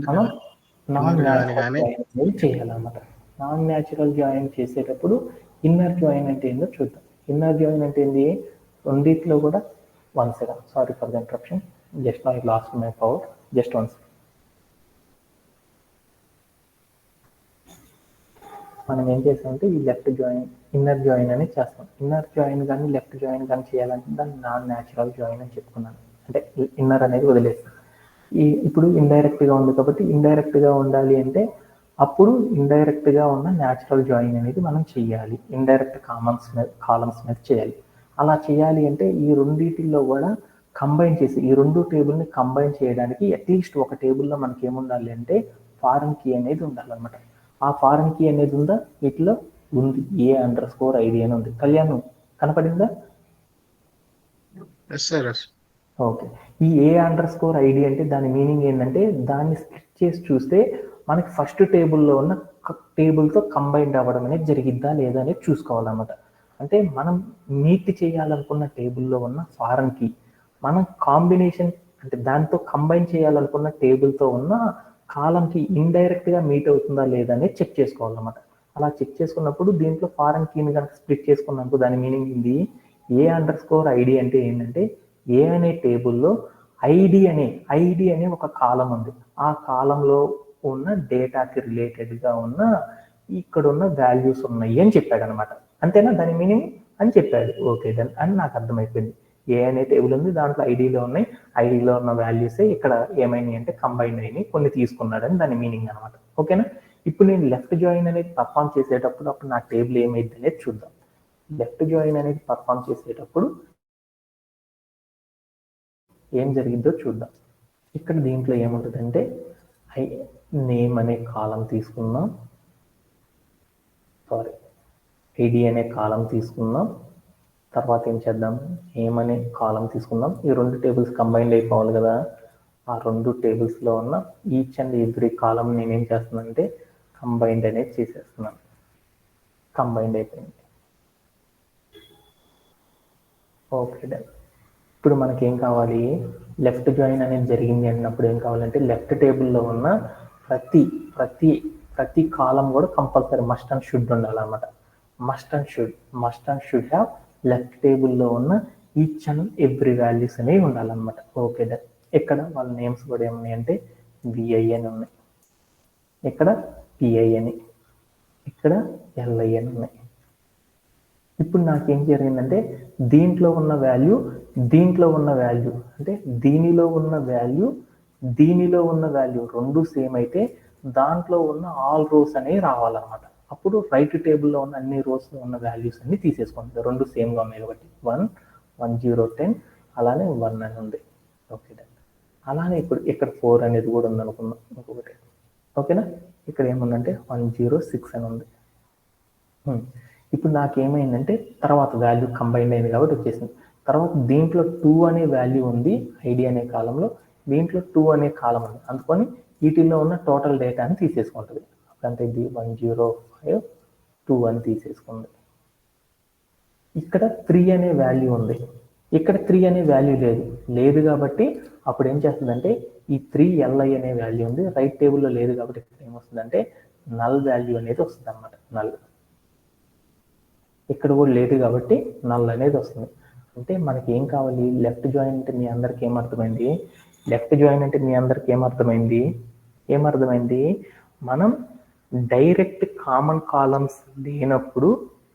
మనం నాన్ న్యాచురల్ జాయిన్ అనేది చేయాలన్నమాట. నాన్ న్యాచురల్ జాయిన్ చేసేటప్పుడు ఇన్నర్ జాయిన్ అంటే ఏందో చూద్దాం. ఇన్నర్ జాయిన్ అంటే ఏంది, రెండిట్లో కూడా 1 second, sorry for the interruption, just I lost my power, just 1 second. మనం ఏం చేస్తామంటే ఈ లెఫ్ట్ జాయిన్ ఇన్నర్ జాయిన్ అనేది చేస్తాం. ఇన్నర్ జాయిన్ కానీ లెఫ్ట్ జాయిన్ కానీ చేయాలంటే దాన్ని నాన్ న్యాచురల్ జాయిన్ అని చెప్పుకున్నాను. అంటే ఇన్నర్ అనేది వదిలేస్తాం. ఇప్పుడు ఇండైరెక్ట్గా ఉంది కాబట్టి ఇండైరెక్ట్గా ఉండాలి అంటే అప్పుడు ఇండైరెక్ట్గా ఉన్న న్యాచురల్ జాయిన్ అనేది మనం చేయాలి. ఇండైరెక్ట్ కాలమ్స్ మీద చేయాలి. అలా చేయాలి అంటే ఈ రెండింటిలో కూడా కంబైన్ చేసి ఈ రెండు టేబుల్ని కంబైన్ చేయడానికి అట్లీస్ట్ ఒక టేబుల్లో మనకి ఏముండాలి అంటే ఫారెన్ కీ అనేది ఉండాలన్నమాట. ఆ ఫారెన్ కీ అనేది ఉందా, వీటిలో ఉంది, A_ID అని ఉంది. కళ్యాణ్ కనపడిందా? ఓకే, ఈ A_ID అంటే దాని మీనింగ్ ఏంటంటే దాన్ని స్ప్లిట్ చేసి చూస్తే మనకి ఫస్ట్ టేబుల్లో ఉన్న టేబుల్తో కంబైన్డ్ అవ్వడం అనేది జరిగిద్దా లేదా అనేది చూసుకోవాలన్నమాట. అంటే మనం మీట్ చేయాలనుకున్న టేబుల్లో ఉన్న ఫారెన్ కీ మనం కాంబినేషన్ అంటే దాంతో కంబైన్ చేయాలనుకున్న టేబుల్తో ఉన్న కాలంకి ఇండైరెక్ట్గా మీట్ అవుతుందా లేదా అనేది చెక్ చేసుకోవాలన్నమాట. అలా చెక్ చేసుకున్నప్పుడు దీంట్లో ఫారెన్ కీని కనుక స్ప్లిట్ చేసుకున్నప్పుడు దాని మీనింగ్ ఇది A_ID అంటే ఏంటంటే ఏ అనే టేబుల్లో ఐడి అనే ఒక కాలం ఉంది. ఆ కాలంలో ఉన్న డేటాకి రిలేటెడ్గా ఉన్న ఇక్కడ ఉన్న వాల్యూస్ ఉన్నాయి అని చెప్పాడు అనమాట. అంతేనా దాని మీనింగ్ అని చెప్పాడు. ఓకే డన్ అని నాకు అర్థమైపోయింది. ఏ అనే టేబుల్ ఉంది, దాంట్లో ఐడిలో ఉన్నాయి, ఐడిలో ఉన్న వాల్యూసే ఇక్కడ ఏమైనాయి అంటే కంబైన్ అయినాయి, కొన్ని తీసుకున్నాడని దాని మీనింగ్ అనమాట. ఓకేనా? ఇప్పుడు నేను లెఫ్ట్ జాయిన్ అనేది పర్ఫామ్ చేసేటప్పుడు అప్పుడు నా టేబుల్ ఏమైంది అనేది చూద్దాం. లెఫ్ట్ జాయిన్ అనేది పర్ఫామ్ చేసేటప్పుడు ఏం జరిగిందో చూద్దాం. ఇక్కడ దీంట్లో ఏముంటుందంటే నేమ్ అనే కాలం తీసుకుందాం, ఐడి అనే కాలం తీసుకుందాం, తర్వాత ఏం చేద్దాం, నేమ్ అనే కాలం తీసుకుందాం. ఈ రెండు టేబుల్స్ కంబైన్డ్ అయిపోవాలి కదా. ఆ రెండు టేబుల్స్లో ఉన్న ఈచ్ అండ్ ఎవ్రీ కాలం నేనేం చేస్తున్నానంటే కంబైన్డ్ అనేది చేసేస్తున్నాను. కంబైన్డ్ అయిపోయింది. Okay done. ఇప్పుడు మనకి ఏం కావాలి, లెఫ్ట్ జాయిన్ అనేది జరిగింది అన్నప్పుడు ఏం కావాలంటే లెఫ్ట్ టేబుల్లో ఉన్న ప్రతి కాలం కూడా కంపల్సరీ మస్ట్ అండ్ షుడ్ ఉండాలన్నమాట. Must and should have left టేబుల్లో ఉన్న ఈచ్ అండ్ ఎవ్రీ వాల్యూస్ అనేవి ఉండాలన్నమాట. Okay done. ఇక్కడ వాళ్ళ నేమ్స్ కూడా ఏమున్నాయి అంటే విఐ అని ఉన్నాయి, ఇక్కడ పిఐ అని, ఇక్కడ ఎల్ఐ అని ఉన్నాయి. ఇప్పుడు నాకేం జరిగిందంటే దీంట్లో ఉన్న వాల్యూ అంటే దీనిలో ఉన్న వాల్యూ రెండు సేమ్ అయితే దాంట్లో ఉన్న ఆల్ రోస్ అనేవి రావాలన్నమాట. అప్పుడు రైట్ టేబుల్లో ఉన్న అన్ని రోస్లో ఉన్న వాల్యూస్ అన్ని తీసేసుకుంటుంది, రెండు సేమ్గా ఉన్నాయి కాబట్టి 1 1 0 10 అలానే 1 అని ఉంది. Okay done. అలానే ఇప్పుడు ఇక్కడ 4 అనేది కూడా ఉంది అనుకుందాం ఇంకొకటి. ఓకేనా? ఇక్కడ ఏముందంటే 1 0 6 అని ఉంది. ఇప్పుడు నాకేమైందంటే తర్వాత వాల్యూ కంబైండ్ అయింది కాబట్టి వచ్చేసింది. తర్వాత దీంట్లో 2 అనే వాల్యూ ఉంది ఐడి అనే కాలంలో, దీంట్లో 2 అనే కాలం ఉంది, అందుకని వీటిల్లో ఉన్న టోటల్ డేటాని తీసేసుకుంటుంది. అంటే ఇది 105 2 అని తీసేసుకుంది. ఇక్కడ 3 అనే వాల్యూ ఉంది, ఇక్కడ 3 అనే వాల్యూ లేదు కాబట్టి అప్పుడు ఏం చేస్తుందంటే ఈ 3 LI అనే వాల్యూ ఉంది, రైట్ టేబుల్లో లేదు కాబట్టి ఇక్కడ ఏమొస్తుందంటే నల్ వాల్యూ అనేది వస్తుంది అన్నమాట. నల్ ఇక్కడ కూడా లేదు కాబట్టి నల్ అనేది వస్తుంది. అంటే మనకి ఏం కావాలి, లెఫ్ట్ జాయిన్ అంటే మీ అందరికి ఏమర్థమైంది, మనం డైరెక్ట్ కామన్ కాలమ్స్ లేనప్పుడు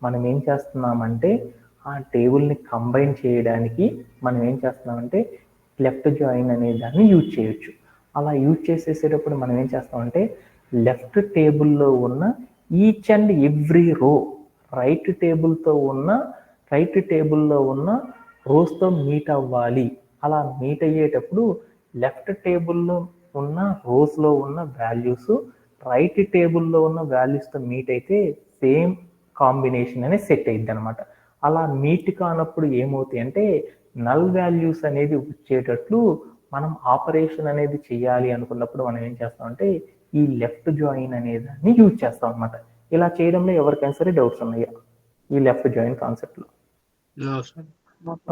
మనం ఏం చేస్తున్నామంటే ఆ టేబుల్ని కంబైన్ చేయడానికి మనం ఏం చేస్తున్నామంటే లెఫ్ట్ జాయిన్ అనే దాన్ని యూజ్ చేయొచ్చు. అలా యూజ్ చేసేసేటప్పుడు మనం ఏం చేస్తామంటే లెఫ్ట్ టేబుల్లో ఉన్న ఈచ్ అండ్ ఎవ్రీ రో రైట్ టేబుల్లో ఉన్న రోస్తో మీట్ అవ్వాలి. అలా మీట్ అయ్యేటప్పుడు లెఫ్ట్ టేబుల్లో ఉన్న రోస్లో ఉన్న వాల్యూస్ రైట్ టేబుల్లో ఉన్న వాల్యూస్తో మీట్ అయితే సేమ్ కాంబినేషన్ అనేది సెట్ అయ్యిద్ది అనమాట. అలా మీట్ కానప్పుడు ఏమవుతాయి అంటే నల్ వాల్యూస్ అనేది వచ్చేటట్లు మనం ఆపరేషన్ అనేది చేయాలి అనుకున్నప్పుడు మనం ఏం చేస్తామంటే ఈ లెఫ్ట్ జాయిన్ అనే దాన్ని యూజ్ చేస్తాం అనమాట. ఇలా చేయడంలో ఎవరికైనా సరే డౌట్స్ ఉన్నాయా ఈ లెఫ్ట్ జాయిన్ కాన్సెప్ట్ లో?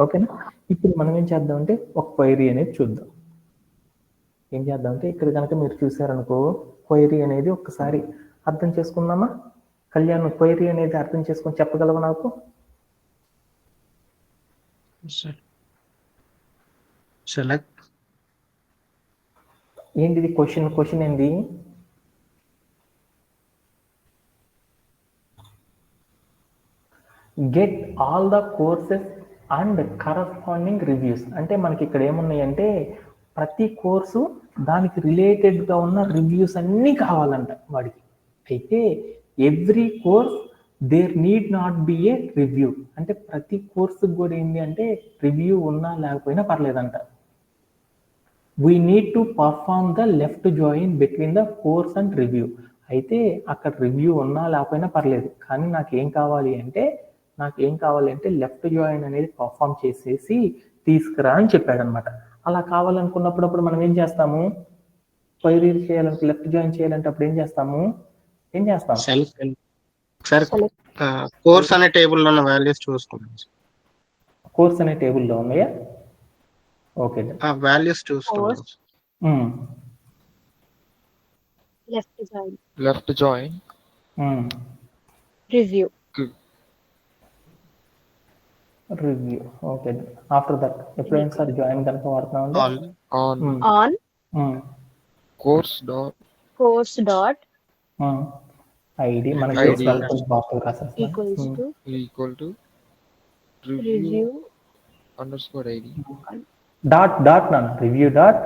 ఓకేనా? ఇప్పుడు మనం ఏం చేద్దామంటే ఒక క్వైరీ అనేది చూద్దాం. ఏం చేద్దామంటే ఇక్కడ కనుక మీరు చూసారనుకో క్వైరీ అనేది ఒక్కసారి అర్థం చేసుకుందామా? కళ్యాణ్ క్వైరీ అనేది అర్థం చేసుకొని చెప్పగలవా నాకు? ఏంటిది క్వశ్చన్ ఏంది? Get all the courses and corresponding reviews. అంటే మనకి ఇక్కడ ఏమున్నాయంటే ప్రతి కోర్సు దానికి రిలేటెడ్గా ఉన్న రివ్యూస్ అన్నీ కావాలంట వాడికి. అయితే every course there need not be a review. అంటే ప్రతి కోర్సుకు కూడా ఏంటి అంటే రివ్యూ ఉన్నా లేకపోయినా పర్లేదంట. We need to perform the left join between the course and review. అయితే అక్కడ రివ్యూ ఉన్నా లేకపోయినా పర్లేదు, కానీ నాకేం కావాలి అంటే లెఫ్ట్ జాయిన్ అనేది పర్ఫామ్ చేసేసి తీసుకురా అని చెప్పాడు అనమాట. అలా కావాలనుకున్నప్పుడు మనం ఏం చేస్తాము, క్వైరీ చేయాలంటే లెఫ్ట్ జాయిన్ చేయాలంటే అప్పుడు ఏం చేస్తాం? కోర్స్ అనే టేబుల్లో ఉన్న వాల్యూస్ చూసుకుందాం. కోర్స్ అనే టేబుల్లో ఉన్నాయా? ఓకే, వాల్యూస్ చూసుకుందాం. Left join review. Okay. After that ఎప్పుడైనా సార్ జాయిన్ కనుక వాడుతున్నాం ఆన్ కోర్స్ డాట్ ఐడి మనకి equals to review underscore ID. Dot నాన్న రివ్యూ డాట్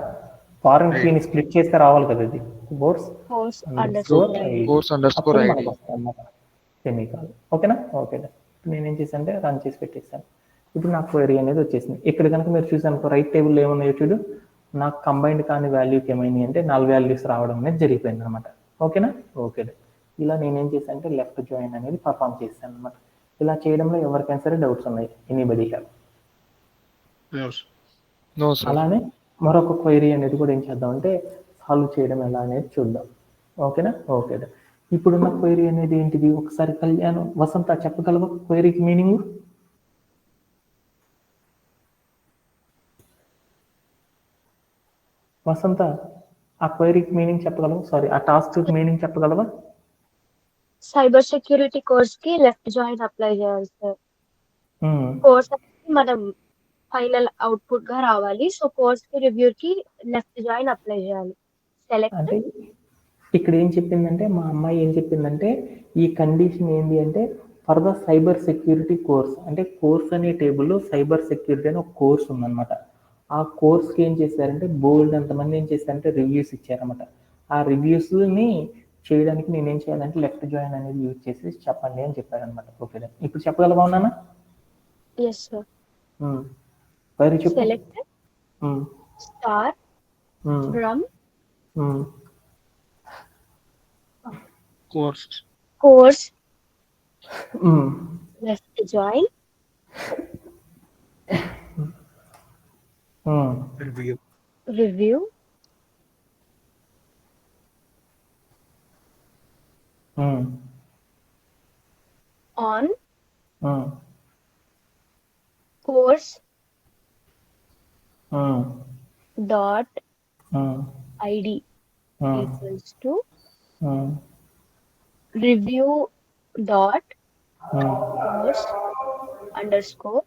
ఫారెన్ కీని స్ప్లిట్ చేస్తే రావాలి కదా ఇది course course underscore underscore ID ID. Course underscore అప్పుడు ID. మనకు వస్తాయి అన్నమాట సెమీకాల్. ఓకేనా ఓకే. నేనేం చేశానంటే రన్ చేసి పెట్టేసాను. ఇప్పుడు నాకు క్వైరీ అనేది వచ్చేసింది. ఇక్కడ కనుక మీరు చూసాను రైట్ టేబుల్లో ఏమున్నాయో చూడు, నాకు కంబైన్డ్ కాని వాల్యూకి ఏమైంది అంటే నల్ వాల్యూస్ రావడం అనేది జరిగిపోయింది అనమాట. ఓకేనా ఓకే. ఇలా నేనేం చేశాను అంటే లెఫ్ట్ జాయిన్ అనేది పర్ఫామ్ చేశాను అనమాట. ఇలా చేయడంలో ఎవరికైనా సరే డౌట్స్ ఉన్నాయి, ఎనీబడి హ్యావ్? No, sir. అలానే మరొక క్వైరీ అనేది కూడా ఏం చేద్దామంటే సాల్వ్ చేయడం ఎలా అనేది చూద్దాం. ఓకేనా ఓకే. ఇప్పుడున్న క్వైరీ అనేది ఏంటిది, ఒకసారి కళ్యాణ్ వసంత చెప్పగలవా క్వైరీకి మీనింగ్? వసంత ఆ క్వైరీకి మీనింగ్ చెప్పగలవా? సారీ, ఆ టాస్క్ మీనింగ్ చెప్పగలవా? సైబర్ సెక్యూరిటీ కోర్స్ కి లెఫ్ట్ జాయిన్ అప్లై చేయాలి సార్. మ్మ్. కోర్స్ అనేది మనం ఫైనల్ అవుట్పుట్ గా రావాలి. సో కోర్స్ కి రివ్యూ కి లెఫ్ట్ జాయిన్ అప్లై చేయాలి. సెలెక్ట్ అంటే ఇక్కడ ఏం చెప్పిందంటే మా అమ్మాయి ఏం చెప్పిందంటే ఈ కండిషన్ ఏంటి అంటే for the cyber security course, అంటే కోర్స్ అనే టేబుల్లో సైబర్ సెక్యూరిటీ అని ఒక కోర్స్ ఉందన్నమాట. ఆ కోర్స్కి ఏం చేశారంటే బోల్డ్ అంతమంది ఏం చేశారంటే రివ్యూస్ ఇచ్చారన్నమాట. ఆ రివ్యూస్ని చేయడానికి నేనేం చేయాలంటే లెఫ్ట్ జాయిన్ అనేది యూజ్ చేసి చెప్పండి అని చెప్పారనమాట. ఓకే, ఇప్పుడు చెప్పగలవా నాన్న? Yes sir. వేరే చెప్పు. Select star from course left join review on course dot id equals to review dot course underscore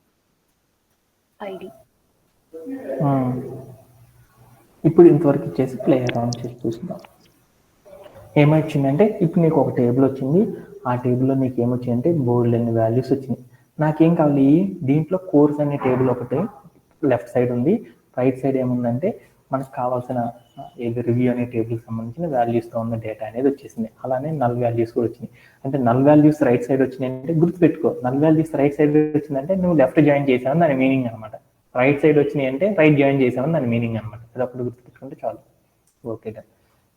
id. ఇప్పుడు ఇంతవరకు ఇచ్చేసి ప్లే అరౌండ్ చేసి చూద్దాం ఏమొచ్చిందంటే. ఇప్పుడు నీకు ఒక టేబుల్ వచ్చింది, ఆ టేబుల్లో నీకు ఏమొచ్చిందంటే బోల్డ్ అన్ని వాల్యూస్ వచ్చినాయి. నాకేం కావాలి, దీంట్లో కోర్స్ అనే టేబుల్ ఒకటి లెఫ్ట్ సైడ్ ఉంది, రైట్ సైడ్ ఏముందంటే మనకు కావాల్సిన ఏది రివ్యూ అనే టేబుల్కి సంబంధించిన వాల్యూస్తో ఉన్న డేటా అనేది వచ్చేసింది. అలానే నల్ వాల్యూస్ కూడా వచ్చినాయి. అంటే నల్ వాల్యూస్ రైట్ సైడ్ వచ్చినాయి అంటే గుర్తుపెట్టుకో, నల్ వాల్యూస్ రైట్ సైడ్ వచ్చిందంటే నువ్వు లెఫ్ట్ జాయిన్ చేసావని దాని మీనింగ్ అనమాట. రైట్ సైడ్ వచ్చినాయి అంటే రైట్ జాయిన్ చేసామని దాని మీనింగ్ అనమాట. అది అప్పుడు గుర్తుపెట్టుకుంటే చాలు. ఓకే,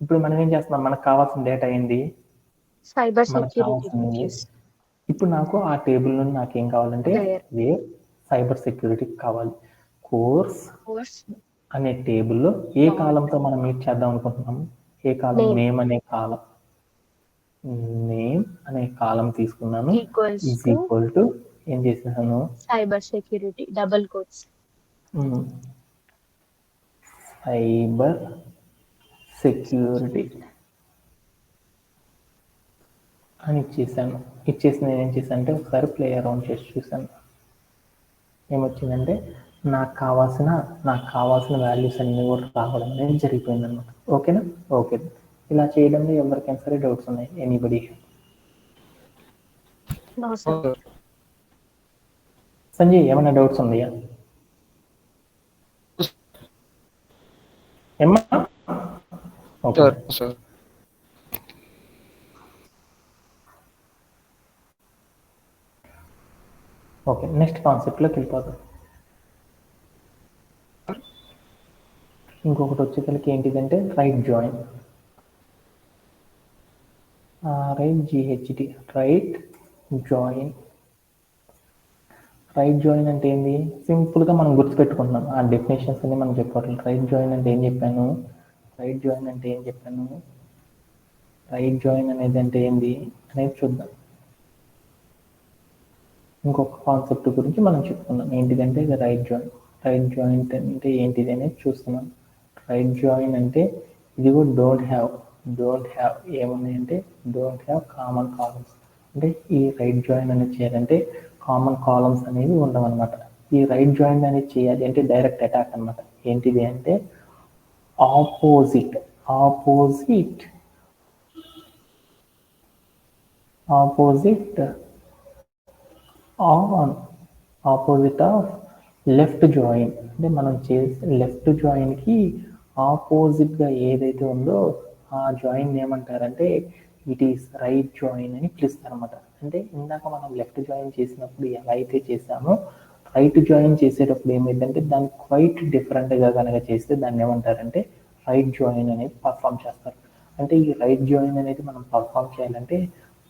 ఇప్పుడు మనం ఏం చేస్తున్నాం, మనకు కావాల్సిన డేటా ఏంది, Cyber మనకు security కావాల్సింది. features. ఇప్పుడు నాకు ఆ టేబుల్ నుండి నాకేం కావాలంటే There. సైబర్ సెక్యూరిటీ కావాలి. కోర్స్ Course అనే టేబుల్లో ఏ కాలంతో మనం మీట్ చేద్దాం అనుకుంటున్నాం, ఏ కాలం? నేమ్ అనే కాలం. నేమ్ అనే కాలం తీసుకున్నాను, equals is to equal to ఏం చేసినాను, cyber security double quotes. Cyber security అని ఇచ్చేసాను. ఇచ్చేసి నేను ఏం చేశాను అంటే ఒకసారి ప్లే అరౌండ్ చేసి చూసాను. ఏమొచ్చిందంటే నాకు కావాల్సిన వాల్యూస్ అన్నీ కూడా రావడం అనేది జరిగిపోయింది అనమాట. ఓకేనా ఓకే. ఇలా చేయడంలో ఎవరికైనా సరే డౌట్స్ ఉన్నాయి, ఎనీబడి? No sir. సంజయ్ ఏమైనా డౌట్స్ ఉన్నాయా? ఏమ్మా? Okay Sir. ఓకే, నెక్స్ట్ కాన్సెప్ట్లోకి వెళ్ళిపోతాం. ఇంకొకటి వచ్చేసరికి ఏంటిదంటే right join. Right GHD right join. Right join అంటే ఏంది, సింపుల్గా మనం గుర్తుపెట్టుకుంటున్నాం. ఆ డెఫినేషన్స్ అన్ని మనం చెప్పుకోవాలి. రైట్ జాయిన్ అంటే ఏం చెప్పాను, రైట్ జాయిన్ అంటే ఏం చెప్పాను, రైట్ జాయిన్ అనేది అంటే ఏంది అనేది చూద్దాం. ఇంకొక కాన్సెప్ట్ గురించి మనం చెప్పుకున్నాం, ఏంటిదంటే ఇది రైట్ జాయిన్. రైట్ జాయిన్ అంటే ఏంటిది అనేది చూస్తున్నాం. రైట్ జాయిన్ అంటే ఇదిగో డోంట్ హ్యావ్ ఏమున్నాయంటే డోంట్ హ్యావ్ కామన్ కాలమ్స్. అంటే ఈ రైట్ జాయిన్ అనేది చేయాలంటే కామన్ కాలమ్స్ అనేవి ఉండవన్నమాట. ఈ రైట్ జాయిన్ అనేది చేయాలి అంటే డైరెక్ట్ అటాక్ అనమాట. ఏంటిది అంటే opposite on opposite of left join అంటే మనం చేసే లెఫ్ట్ జాయిన్కి ఆపోజిట్గా ఏదైతే ఉందో ఆ జాయిన్ ఏమంటారంటే ఇట్ ఈస్ రైట్ జాయిన్ అని పిలుస్తారు అనమాట. అంటే ఇందాక మనం లెఫ్ట్ జాయిన్ చేసినప్పుడు ఎలా అయితే చేసామో రైట్ జాయిన్ చేసేటప్పుడు ఏమైందంటే దాన్ని క్వైట్ డిఫరెంట్గా కనుక చేస్తే దాన్ని ఏమంటారంటే రైట్ జాయిన్ అనేది పర్ఫామ్ చేస్తారు. అంటే ఈ రైట్ జాయిన్ అనేది మనం పర్ఫామ్ చేయాలంటే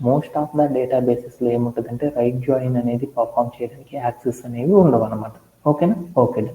మోస్ట్ ఆఫ్ ద డేటాబేసెస్లో ఏముంటుందంటే రైట్ జాయిన్ అనేది పర్ఫామ్ చేయడానికి యాక్సెస్ అనేవి ఉండవు అనమాట. ఓకేనా? ఓకేనా?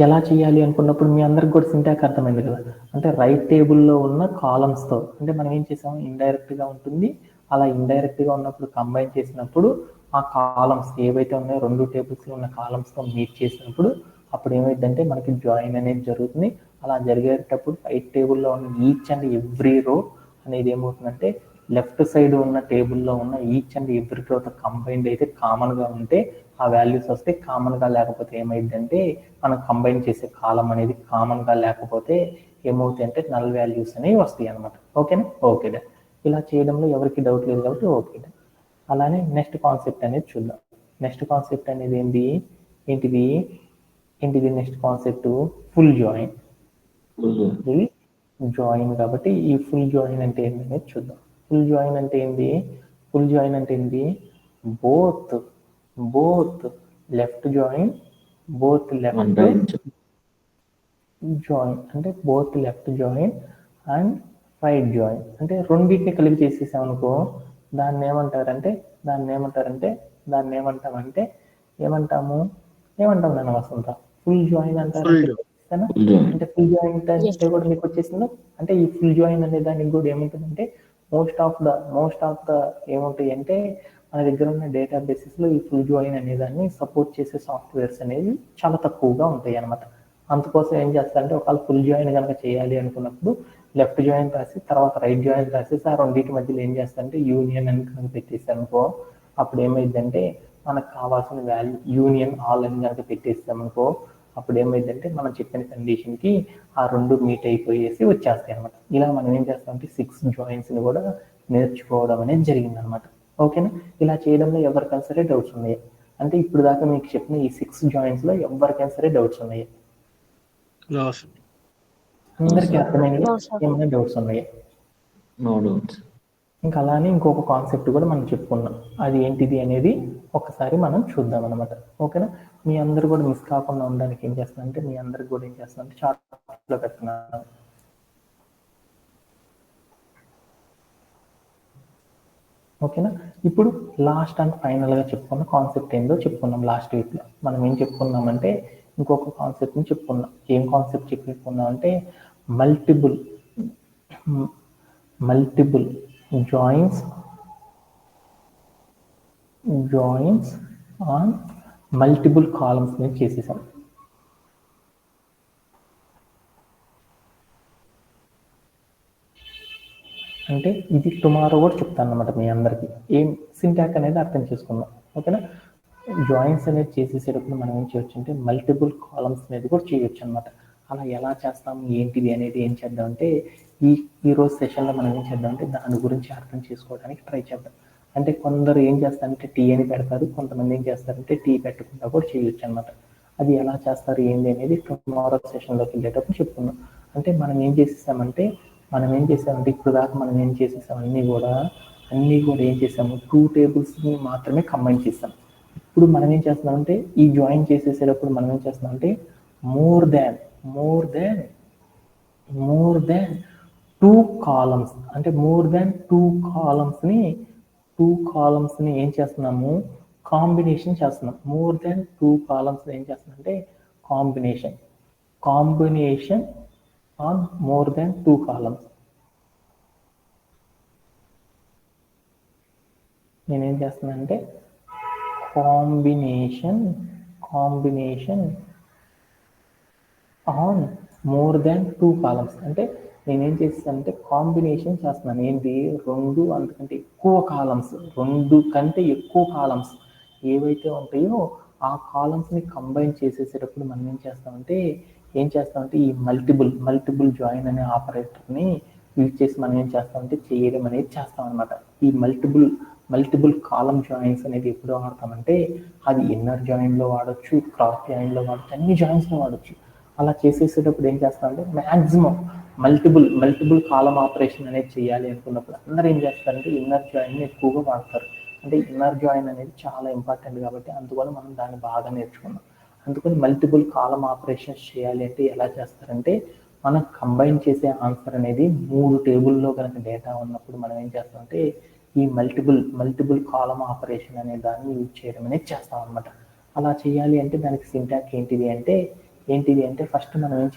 ఎలా చేయాలి అనుకున్నప్పుడు మీ అందరికి కూడా సింటాక్ అర్థమైంది కదా. అంటే రైట్ టేబుల్లో ఉన్న కాలమ్స్తో అంటే మనం ఏం చేసాము ఇండైరెక్ట్గా ఉంటుంది. అలా ఇండైరెక్ట్గా ఉన్నప్పుడు కంబైన్ చేసినప్పుడు ఆ కాలమ్స్ ఏవైతే ఉన్నాయో 2 టేబుల్స్లో ఉన్న కాలమ్స్తో మీట్ చేసినప్పుడు అప్పుడు ఏమైందంటే మనకి జాయిన్ అనేది జరుగుతుంది. అలా జరిగేటప్పుడు రైట్ టేబుల్లో ఉన్న ఈచ్ అండ్ ఎవ్రీ రో అనేది ఏమవుతుందంటే లెఫ్ట్ సైడ్ ఉన్న టేబుల్లో ఉన్న ఈచ్ అండ్ ఎవ్రీ రోతో కంబైన్డ్ అయితే కామన్గా ఉంటే ఆ వాల్యూస్ వస్తే కామన్గా లేకపోతే ఏమైందంటే మనం కంబైన్ చేసే కాలం అనేది కామన్గా లేకపోతే ఏమవుతాయి అంటే నల్ వాల్యూస్ అనేవి వస్తాయి అనమాట. ఓకేనా? ఇలా చేయడంలో ఎవరికి డౌట్ లేదు కాబట్టి ఓకేనా. అలానే నెక్స్ట్ కాన్సెప్ట్ అనేది చూద్దాం. నెక్స్ట్ కాన్సెప్ట్ అనేది ఏంటిది నెక్స్ట్ కాన్సెప్ట్ ఫుల్ జాయిన్. ఇది జాయిన్ కాబట్టి ఈ ఫుల్ జాయిన్ అంటే ఏంటి అనేది చూద్దాం. ఫుల్ జాయిన్ అంటే ఏంటి? బోత్ లెఫ్ట్ జాయిన్ జాయిన్ అంటే both left join and right join అంటే రెండింటిని కలిపి చేసేసాం అనుకో దాన్ని ఏమంటాము దాని వసంత ఫుల్ జాయిన్ అంటారంటే అంటే ఫుల్ జాయిన్ అంటే కూడా మీకు వచ్చేసిందో అంటే ఈ ఫుల్ జాయిన్ అనే దానికి కూడా ఏముంటుందంటే మోస్ట్ ఆఫ్ ద ఏముంటాయి అంటే మన దగ్గర ఉన్న డేటాబేసెస్లో ఈ ఫుల్ జాయిన్ అనే దాన్ని సపోర్ట్ చేసే సాఫ్ట్వేర్స్ అనేవి చాలా తక్కువగా ఉంటాయి అన్నమాట. అందుకోసం ఏం చేస్తారంటే ఒకవేళ ఫుల్ జాయిన్ కనుక చేయాలి అనుకున్నప్పుడు లెఫ్ట్ జాయిన్ రాసి తర్వాత రైట్ జాయిన్ రాసేసి ఆ రెండింటి మధ్యలో ఏం చేస్తారంటే యూనియన్ అని కనుక పెట్టేస్తాం అనుకో అప్పుడు ఏమైందంటే మనకు కావాల్సిన వాల్యూ యూనియన్ ఆల్ అని కనుక పెట్టేస్తాం అనుకో అప్పుడు ఏమైందంటే మనం చెప్పిన కండిషన్కి ఆ రెండు మీట్ అయిపోయేసి వచ్చేస్తాయి అనమాట. ఇలా మనం ఏం చేస్తామంటే 6 జాయిన్స్ని కూడా నేర్చుకోవడం అనేది జరిగింది అనమాట. ఓకేనా? ఇలా చేయడంలో ఎవరికైనా సరే డౌట్స్ ఉన్నాయి అంటే ఇప్పుడు దాకా మీకు చెప్పిన ఈ 6 జాయిన్స్లో ఎవరికైనా సరే డౌట్స్ ఉన్నాయి? అందరికీ అర్థమైంది? ఏమైనా డౌట్స్ ఉన్నాయి? No doubts. ఇంకా అలానే ఇంకొక కాన్సెప్ట్ కూడా మనం చెప్పుకున్నాం. అది ఏంటిది అనేది ఒకసారి మనం చూద్దాం అనమాట. ఓకేనా? మీ అందరు కూడా మిస్ కాకుండా ఉండడానికి ఏం చేస్తానంటే మీ అందరికి కూడా ఏం చేస్తానంటే చార్ట్లో పెడుతున్నాను. ఓకేనా? ఇప్పుడు లాస్ట్ అండ్ ఫైనల్గా చెప్పుకున్న కాన్సెప్ట్ ఏందో చెప్పుకున్నాం. లాస్ట్ వీక్లో మనం ఏం చెప్పుకున్నామంటే ఇంకొక కాన్సెప్ట్ని చెప్పుకున్నాం. ఏం కాన్సెప్ట్ చెప్పుకున్నాం అంటే multiple joins on multiple columns మీద చేసేసాం. అంటే ఇది టుమారో కూడా చెప్తాను అనమాట మీ అందరికి. ఏం సింటాక్ అనేది అర్థం చేసుకుందాం. ఓకేనా? జాయిన్స్ అనేది చేసేసేటప్పుడు మనం ఏం చేయొచ్చు అంటే మల్టిపుల్ కాలమ్స్ అనేది కూడా చేయొచ్చు అనమాట. అలా ఎలా చేస్తాము ఏంటిది అనేది ఏం చేద్దామంటే ఈరోజు సెషన్లో మనం ఏం చేద్దామంటే దాని గురించి అర్థం చేసుకోవడానికి ట్రై చేద్దాం. అంటే కొందరు ఏం చేస్తారంటే టీ అని పెడతారు, కొంతమంది ఏం చేస్తారంటే టీ పెట్టకుండా కూడా చేయొచ్చు అనమాట. అది ఎలా చేస్తారు ఏంటి అనేది టుమారో సెషన్లోకి వెళ్ళేటప్పుడు చెప్పుకుందాం. అంటే మనం ఏం చేసామంటే ఇప్పుడు దాకా మనం ఏం చేసేసాం అన్నీ కూడా ఏం చేసాము 2 టేబుల్స్ని మాత్రమే కంబైన్ చేసాం. ఇప్పుడు మనం ఏం చేస్తున్నామంటే ఈ జాయిన్ చేసేసేటప్పుడు మనం ఏం చేస్తున్నామంటే మోర్ దెన్ 2 కాలమ్స్ అంటే మోర్ దెన్ 2 కాలమ్స్ని ఏం చేస్తున్నాము కాంబినేషన్ చేస్తున్నాం. మోర్ దెన్ 2 కాలమ్స్ ఏం చేస్తున్నాం అంటే combination on more than 2 columns. నేనేం చేస్తున్నానంటే combination on more than 2 columns అంటే నేనేం చేస్తానంటే కాంబినేషన్ చేస్తున్నాను. ఏంటి 2 అంతకంటే ఎక్కువ కాలమ్స్ 2 కంటే ఎక్కువ కాలమ్స్ ఏవైతే ఉంటాయో ఆ కాలమ్స్ని కంబైన్ చేసేసేటప్పుడు మనం ఏం చేస్తామంటే ఈ మల్టిపుల్ జాయిన్ అనే ఆపరేటర్ని యూజ్ చేసి మనం ఏం చేస్తామంటే చేయడం అనేది చేస్తాం అనమాట. ఈ మల్టిపుల్ కాలం జాయిన్స్ అనేది ఎప్పుడు వాడతామంటే అది ఇన్నర్ జాయిన్లో వాడచ్చు, క్రాస్ జాయిన్లో వాడచ్చు, అన్ని జాయిన్స్లో వాడచ్చు. అలా చేసేసేటప్పుడు ఏం చేస్తామంటే మ్యాక్సిమం మల్టిపుల్ కాలం ఆపరేషన్ అనేది చేయాలి అనుకున్నప్పుడు అందరూ ఏం చేస్తారంటే ఇన్నర్ జాయిన్ ఎక్కువగా వాడతారు. అంటే ఇన్నర్ జాయిన్ అనేది చాలా ఇంపార్టెంట్ కాబట్టి అందువల్ల మనం దాన్ని బాగా నేర్చుకున్నాం. అందుకని మల్టిపుల్ కాలం ఆపరేషన్స్ చేయాలి అంటే ఎలా చేస్తారంటే మనం కంబైన్ చేసే ఆన్సర్ అనేది 3 టేబుల్లో కనుక డేటా ఉన్నప్పుడు మనం ఏం చేస్తామంటే ఈ మల్టిపుల్ కాలం ఆపరేషన్ అనే దాన్ని యూజ్ చేయడం అనేది చేస్తాం అనమాట. అలా చేయాలి అంటే దానికి సింటాక్స్ ఏంటిది అంటే ఫస్ట్ మనం ఏం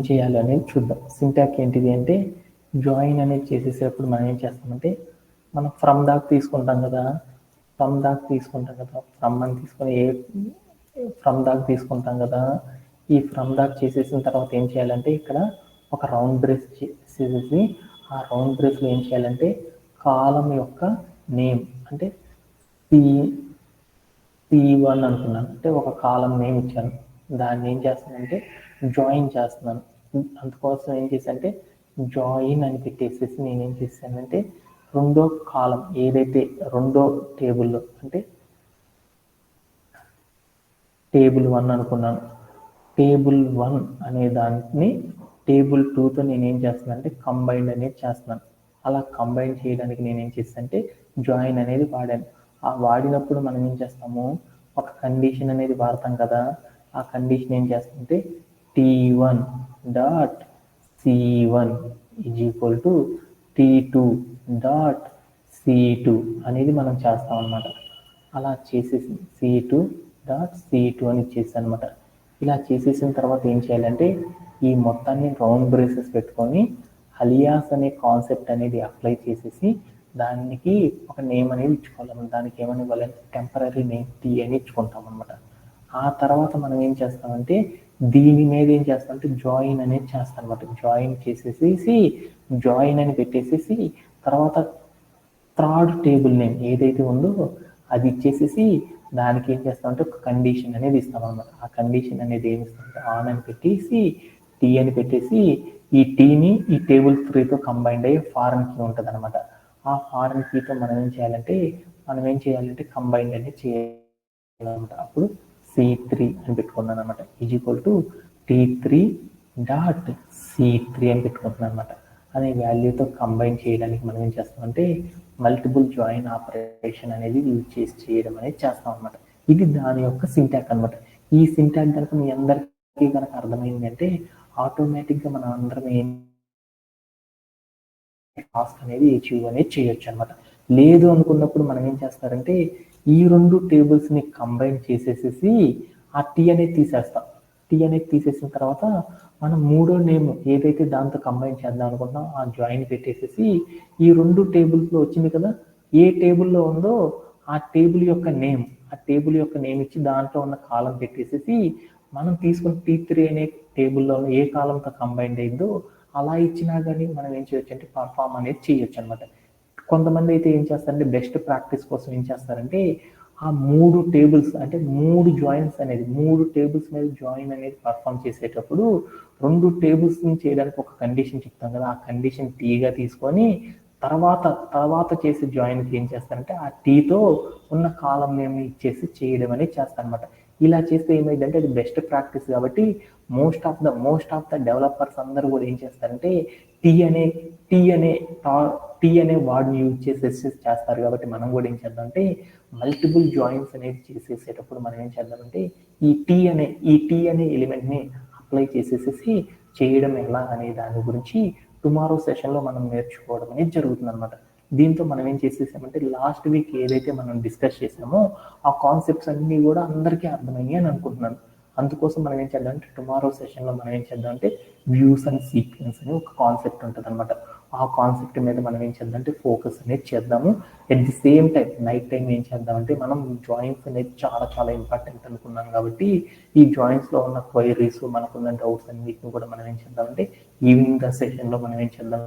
చేయాలి అనేది చూద్దాం. సింటాక్స్ ఏంటిది అంటే జాయిన్ అనేది చేసేసేటప్పుడు మనం ఏం చేస్తామంటే మనం ఫ్రమ్ దాకా తీసుకుంటాం కదా, ఫ్రమ్ దాకా తీసుకుంటాం కదా. ఈ ఫ్రమ్ దాకా చేసేసిన తర్వాత ఏం చేయాలంటే ఇక్కడ ఒక రౌండ్ బ్రేస్ చేసేసి ఆ రౌండ్ బ్రేస్లో ఏం చేయాలంటే కాలం యొక్క నేమ్ అంటే P1 అనుకున్నాను, అంటే ఒక కాలం నేమ్ ఇచ్చాను, దాన్ని ఏం చేస్తానంటే జాయిన్ చేస్తున్నాను. అందుకోసం ఏం చేశానంటే జాయిన్ అని పెట్టేసేసి నేనేం చేశానంటే రెండో కాలం ఏదైతే రెండో టేబుల్లో అంటే టేబుల్ 1 అనుకున్నాను. టేబుల్ 1 అనే దాన్ని టేబుల్ 2తో నేనేం చేస్తున్నానంటే కంబైన్డ్ అనేది చేస్తున్నాను. అలా కంబైన్ చేయడానికి నేనేం చేస్తానంటే జాయిన్ అనేది వాడాను. ఆ వాడినప్పుడు మనం ఏం చేస్తాము ఒక కండిషన్ అనేది వాడతాం కదా. ఆ కండిషన్ ఏం చేస్తుంటే T1.C1 = T2.C2 అనేది మనం చేస్తాం అన్నమాట. అలా చేసేసి C2.C2 అని ఇచ్చేసాను అనమాట. ఇలా చేసేసిన తర్వాత ఏం చేయాలంటే ఈ మొత్తాన్ని రౌండ్ బ్రేసెస్ పెట్టుకొని అలియాస్ అనే కాన్సెప్ట్ అనేది అప్లై చేసేసి దానికి ఒక నేమ్ అనేది ఇచ్చుకోవాలి. దానికి ఏమని ఇవ్వాలంటే టెంపరీ నేమ్ T అని ఇచ్చుకుంటాం అనమాట. ఆ తర్వాత మనం ఏం చేస్తామంటే దీని మీద ఏం చేస్తామంటే జాయిన్ అనేది చేస్తాం అనమాట. జాయిన్ చేసేసి జాయిన్ అని పెట్టేసేసి తర్వాత థర్డ్ టేబుల్ నేమ్ ఏదైతే ఉందో అది ఇచ్చేసేసి దానికి ఏం చేస్తామంటే ఒక కండిషన్ అనేది ఇస్తాం అనమాట. ఆ కండిషన్ అనేది ఏమి ఇస్తామంటే ఆన్ అని పెట్టేసి T అని పెట్టేసి ఈ టీని ఈ టేబుల్ 3తో కంబైండ్ అయ్యే ఫారెన్ కీ ఉంటుంది అనమాట. ఆ ఫారెన్ కీతో మనం ఏం చేయాలంటే కంబైండ్ అనేది చేయాలన్నమాట. అప్పుడు C3 అని పెట్టుకున్నాను అనమాట T3.C3 అని పెట్టుకుంటున్నాను అనమాట. అనే వాల్యూతో కంబైన్ చేయడానికి మనం ఏం చేస్తామంటే మల్టిపుల్ జాయిన్ ఆపరేషన్ అనేది యూజ్ చేసి చేయడం అనేది చేస్తాం అనమాట. ఇది దాని యొక్క సింటాక్ అనమాట. ఈ సింటాక్ కనుక మీ అందరికీ కనుక అర్థమైంది అంటే ఆటోమేటిక్గా మనం అందరం ఏం టాస్క్ అనేది అచీవ్ అనేది చేయొచ్చు అనమాట. లేదు అనుకున్నప్పుడు మనం ఏం చేస్తారంటే ఈ రెండు టేబుల్స్ని కంబైన్ చేసేసేసి ఆ టీ అనేది తీసేస్తాం. టీ అనేది తీసేసిన తర్వాత మనం మూడో నేమ్ ఏదైతే దాంతో కంబైన్ చేద్దాం అనుకుంటున్నాం ఆ జాయిన్ పెట్టేసేసి ఈ రెండు టేబుల్స్లో వచ్చింది కదా, ఏ టేబుల్లో ఉందో ఆ టేబుల్ యొక్క నేమ్ ఇచ్చి దాంట్లో ఉన్న కాలం పెట్టేసేసి మనం తీసుకున్న T3 అనే టేబుల్లో ఏ కాలంతో కంబైండ్ అయిందో అలా ఇచ్చినా కానీ మనం ఏం చేయొచ్చు అంటే పర్ఫామ్ అనేది చేయొచ్చు అనమాట. కొంతమంది అయితే ఏం చేస్తారంటే బెస్ట్ ప్రాక్టీస్ కోసం ఏం చేస్తారంటే ఆ 3 టేబుల్స్ అంటే 3 జాయిన్స్ అనేది 3 టేబుల్స్ మీద జాయిన్ అనేది పర్ఫామ్ చేసేటప్పుడు 2 టేబుల్స్ చేయడానికి ఒక కండిషన్ చెప్తాం కదా, ఆ కండిషన్ టీగా తీసుకొని తర్వాత చేసే జాయిన్కి ఏం చేస్తారంటే ఆ టీతో ఉన్న కాలం నేమ్ ఇచ్చేసి చేయడం అనేది చేస్తారనమాట. ఇలా చేస్తే ఏమైందంటే అది బెస్ట్ ప్రాక్టీస్ కాబట్టి మోస్ట్ ఆఫ్ ద డెవలపర్స్ అందరూ కూడా ఏం చేస్తారంటే టీ అనే వర్డ్ని యూజ్ చేస్తారు. కాబట్టి మనం కూడా ఏం చేద్దామంటే మల్టిపుల్ జాయిన్స్ అనేది చేసేటప్పుడు మనం ఏం చేద్దామంటే ఈ టీ అనే ఎలిమెంట్ని అప్లై చేసేసి చేయడం ఎలా అనే దాని గురించి టుమారో సెషన్లో మనం నేర్చుకోవడం అనేది జరుగుతుంది అనమాట. దీంతో మనం ఏం చేసేసామంటే లాస్ట్ వీక్ ఏదైతే మనం డిస్కస్ చేసామో ఆ కాన్సెప్ట్స్ అన్నీ కూడా అందరికీ అర్థమయ్యాయి అని అనుకుంటున్నాను. అందుకోసం మనం ఏం చేద్దామంటే టుమారో సెషన్లో మనం ఏం చేద్దామంటే వ్యూస్ అండ్ సీక్వెన్స్ అని ఒక కాన్సెప్ట్ ఉంటుంది అనమాట. ఆ కాన్సెప్ట్ మీద మనం ఏం చేద్దామంటే ఫోకస్ అనేది చేద్దాము. At the same time night time ఏం చేద్దామంటే మనం జాయిన్స్ అనేది చాలా చాలా ఇంపార్టెంట్ అనుకున్నాం కాబట్టి ఈ జాయిన్స్లో ఉన్న క్వైరీస్ మనకున్న డౌట్స్ అన్నిటిని కూడా మనం ఏం చేద్దామంటే ఈవినింగ్ సెషన్లో మనం ఏం చేద్దాం